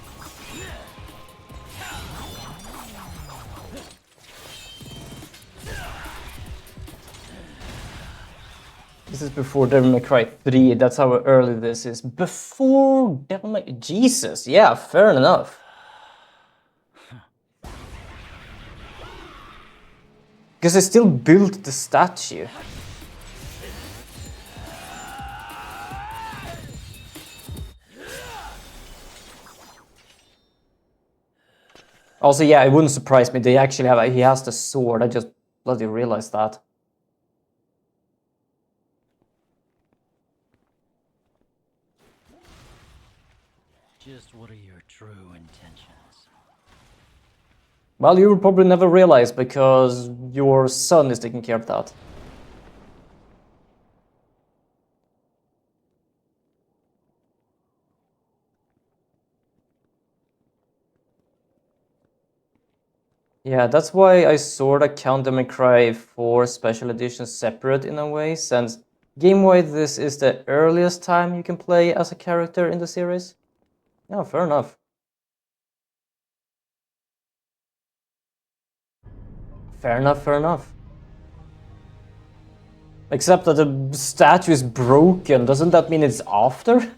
This is before Devil May Cry 3. That's how early this is. Before Devil May... Jesus, yeah, fair enough. Because I still built the statue. Also, yeah, it wouldn't surprise me. They actually have... He has the sword. I just bloody realized that. Just what are your true intentions? Well, you will probably never realize because your son is taking care of that. Yeah, that's why I sorta count Devil May Cry 4 Special Edition separate in a way, since game-wise this is the earliest time you can play as a character in the series. Yeah, fair enough. Fair enough, fair enough. Except that the statue is broken, doesn't that mean it's after?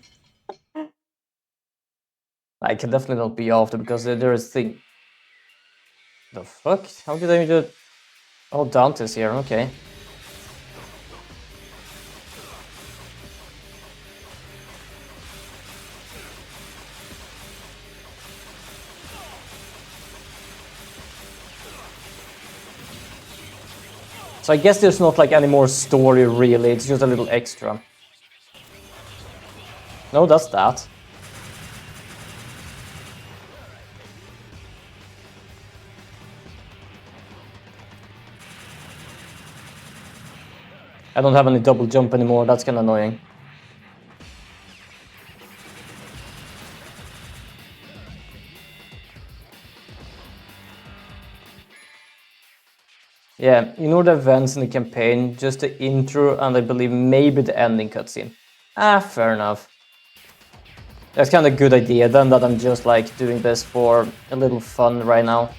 I can definitely not be after, because there is thing... The fuck? How did I do it? Oh, Dante's here, okay. So I guess there's not like any more story really, it's just a little extra. No, that's that. I don't have any double jump anymore, that's kinda annoying. Yeah, ignore the events in the campaign, just the intro and I believe maybe the ending cutscene. Ah, fair enough. That's kind of a good idea then, that I'm just like doing this for a little fun right now.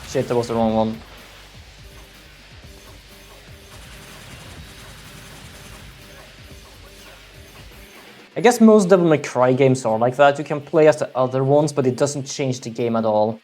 Shit, that was the wrong one. I guess most Devil May Cry games are like that. You can play as the other ones, but it doesn't change the game at all.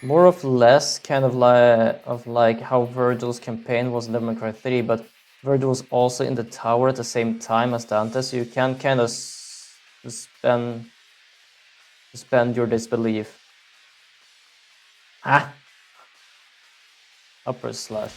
More or less kind of like how Virgil's campaign was in Devil May Cry 3, but Virgil was also in the tower at the same time as Dante, so you can kind of suspend your disbelief. Ah! Upper slash.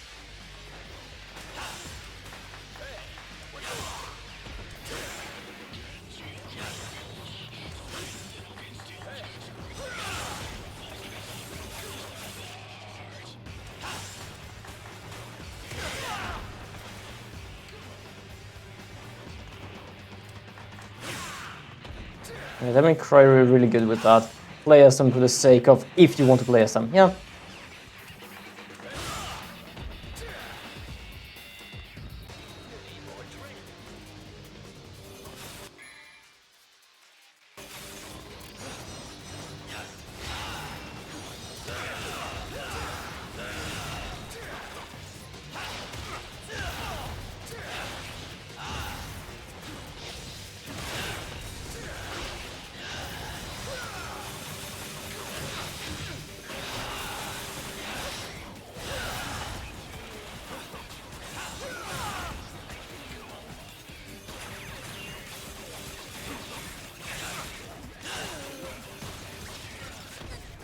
Yeah, they make Cry really good with that. Play as them for the sake of if you want to play as them. Yeah.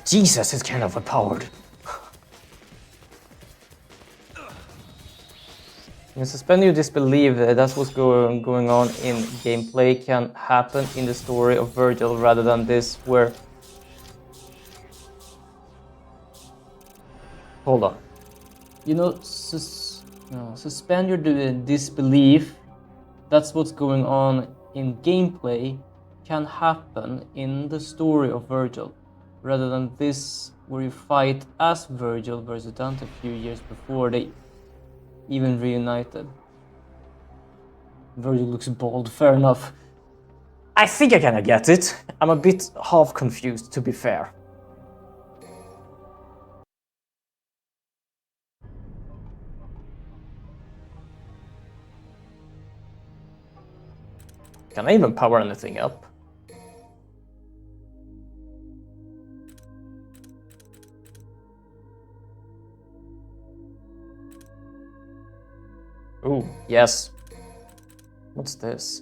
Jesus, it's kind of overpowered. In suspend your disbelief, that's what's going on in gameplay can happen in the story of Virgil rather than this where... Hold on. You know, suspend your disbelief, that's what's going on in gameplay can happen in the story of Virgil rather than this where you fight as Virgil versus Dante a few years before they even reunited. Virgil looks bald, fair enough. I think I kinda get it. I'm a bit half confused, to be fair. Can I even power anything up? Ooh, yes. What's this?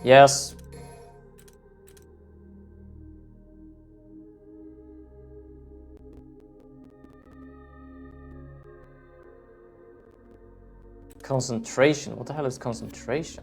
Yes. Concentration? What the hell is concentration?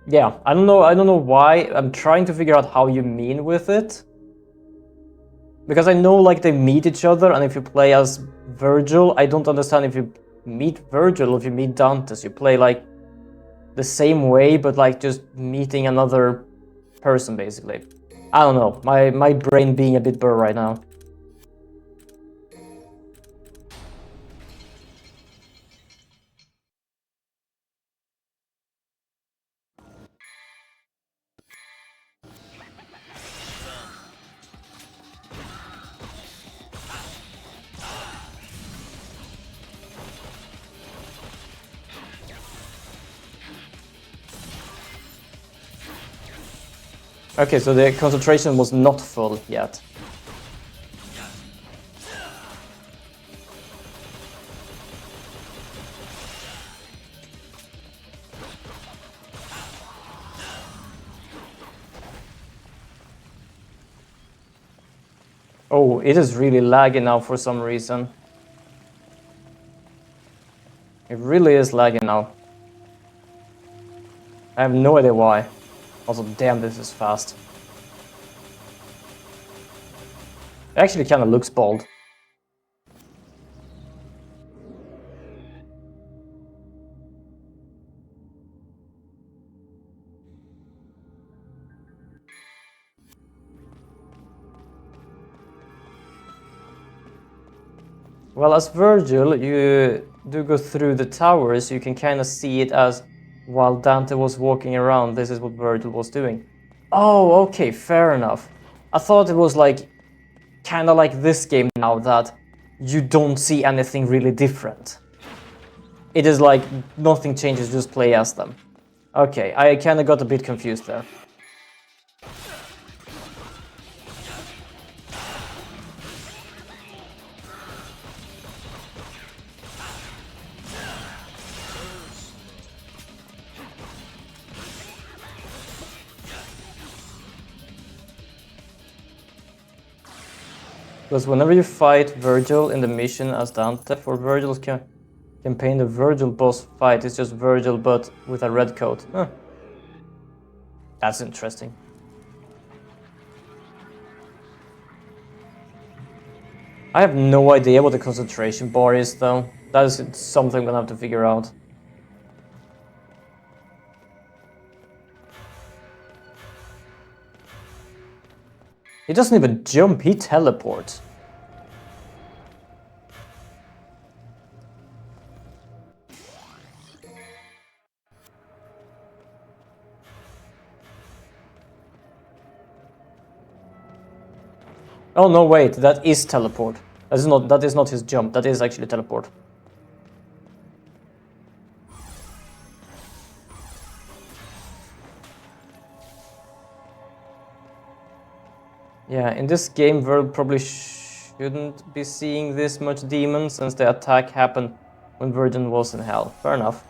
Yeah, I don't know why. I'm trying to figure out how you mean with it. Because I know like they meet each other, and if you play as Virgil, I don't understand if you meet Virgil or if you meet Dantes. You play like the same way, but like just meeting another person basically. I don't know, my brain being a bit burr right now. Okay, so the concentration was not full yet. Oh, it is really lagging now for some reason. It really is lagging now. I have no idea why. Also, damn, this is fast. It actually kind of looks bold. Well, as Virgil, you do go through the towers, you can kind of see it as while Dante was walking around, this is what Virgil was doing. Oh, okay, fair enough. I thought it was like, kind of like this game now, that you don't see anything really different. It is like, nothing changes, just play as them. Okay, I kind of got a bit confused there. Because whenever you fight Virgil in the mission as Dante, for Virgil's campaign, the Virgil boss fight is just Virgil but with a red coat. Huh. That's interesting. I have no idea what the concentration bar is though. That is something I'm gonna have to figure out. He doesn't even jump, he teleports. Oh no, wait, that is teleport. That is not his jump, that is actually teleport. Yeah, in this game we probably shouldn't be seeing this much demon since the attack happened when Virgin was in hell. Fair enough.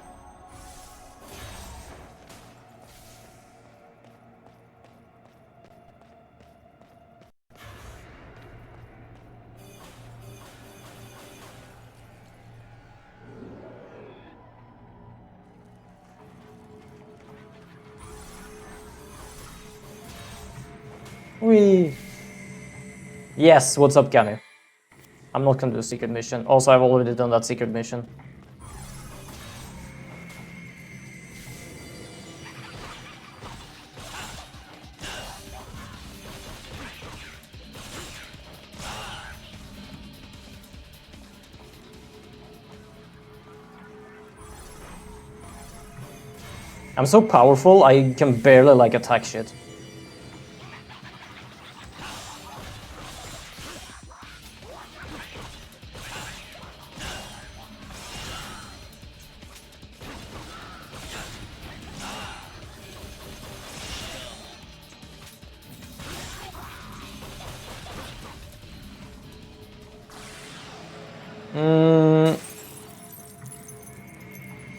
Whee! Yes, what's up, Cammy? I'm not gonna do a secret mission. Also, I've already done that secret mission. I'm so powerful, I can barely like attack shit.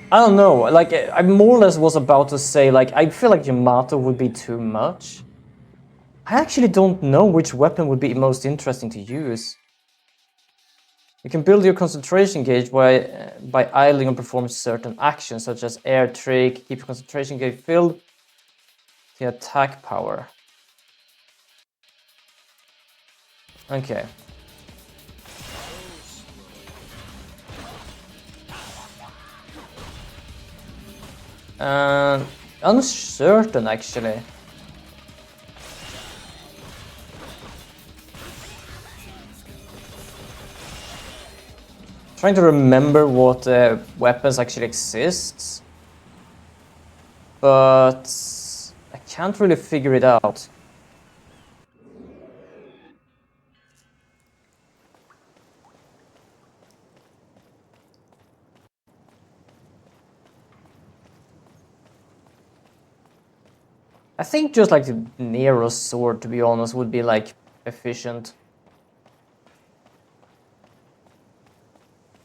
I don't know, like, I more or less was about to say, like, I feel like Yamato would be too much. I actually don't know which weapon would be most interesting to use. You can build your concentration gauge by idling and perform certain actions, such as air trick, keep your concentration gauge filled, the attack power. Okay. Uncertain, actually. Trying to remember what weapons actually exists, but I can't really figure it out. I think just like the Nero sword, to be honest, would be like efficient.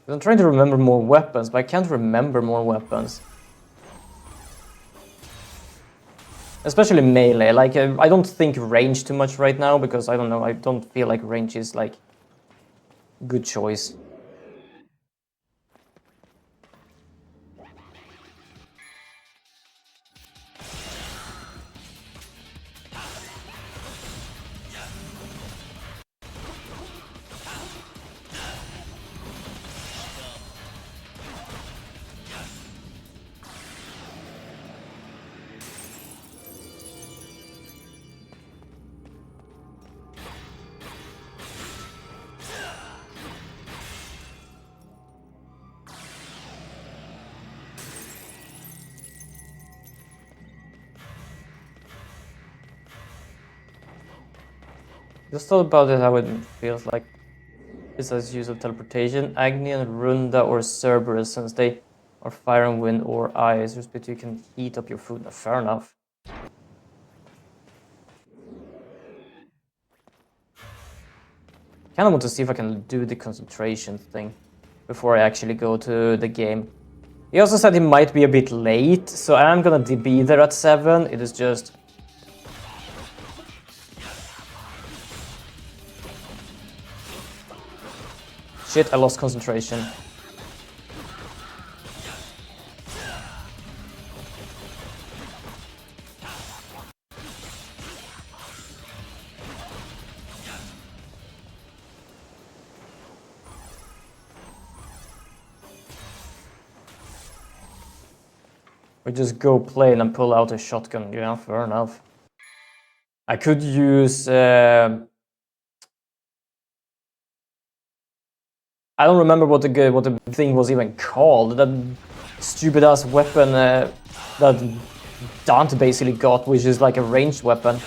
I'm trying to remember more weapons, but I can't remember more weapons. Especially melee, like I don't think range too much right now because I don't know, I don't feel like range is like good choice. Just thought about it, how it feels like besides use of teleportation, Agni and Runda or Cerberus, since they are fire and wind or ice, respect you can heat up your food. Fair enough. Kinda want to see if I can do the concentration thing before I actually go to the game. He also said he might be a bit late, so I am gonna be there at 7. It is just... Shit, I lost concentration. We just go plain and pull out a shotgun. Yeah, fair enough. I could use... I don't remember what the thing was even called. That stupid ass weapon that Dante basically got, which is like a ranged weapon.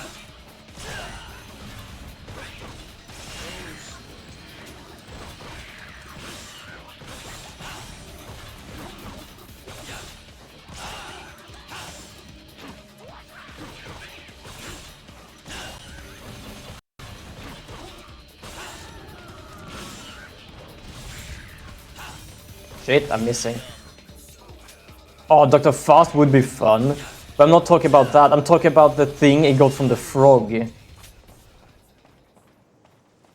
Shit, I'm missing. Oh, Dr. Fast would be fun. But I'm not talking about that. I'm talking about the thing he got from the frog.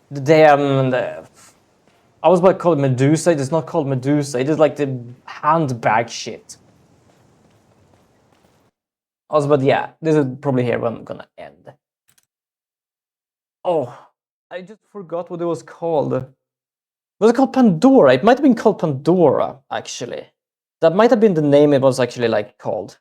The damn... I was about to call it Medusa. It is not called Medusa. It is like the handbag shit. But yeah, this is probably here where I'm gonna end. Oh, I just forgot what it was called. Was it called Pandora? It might have been called Pandora, actually. That might have been the name it was actually like called.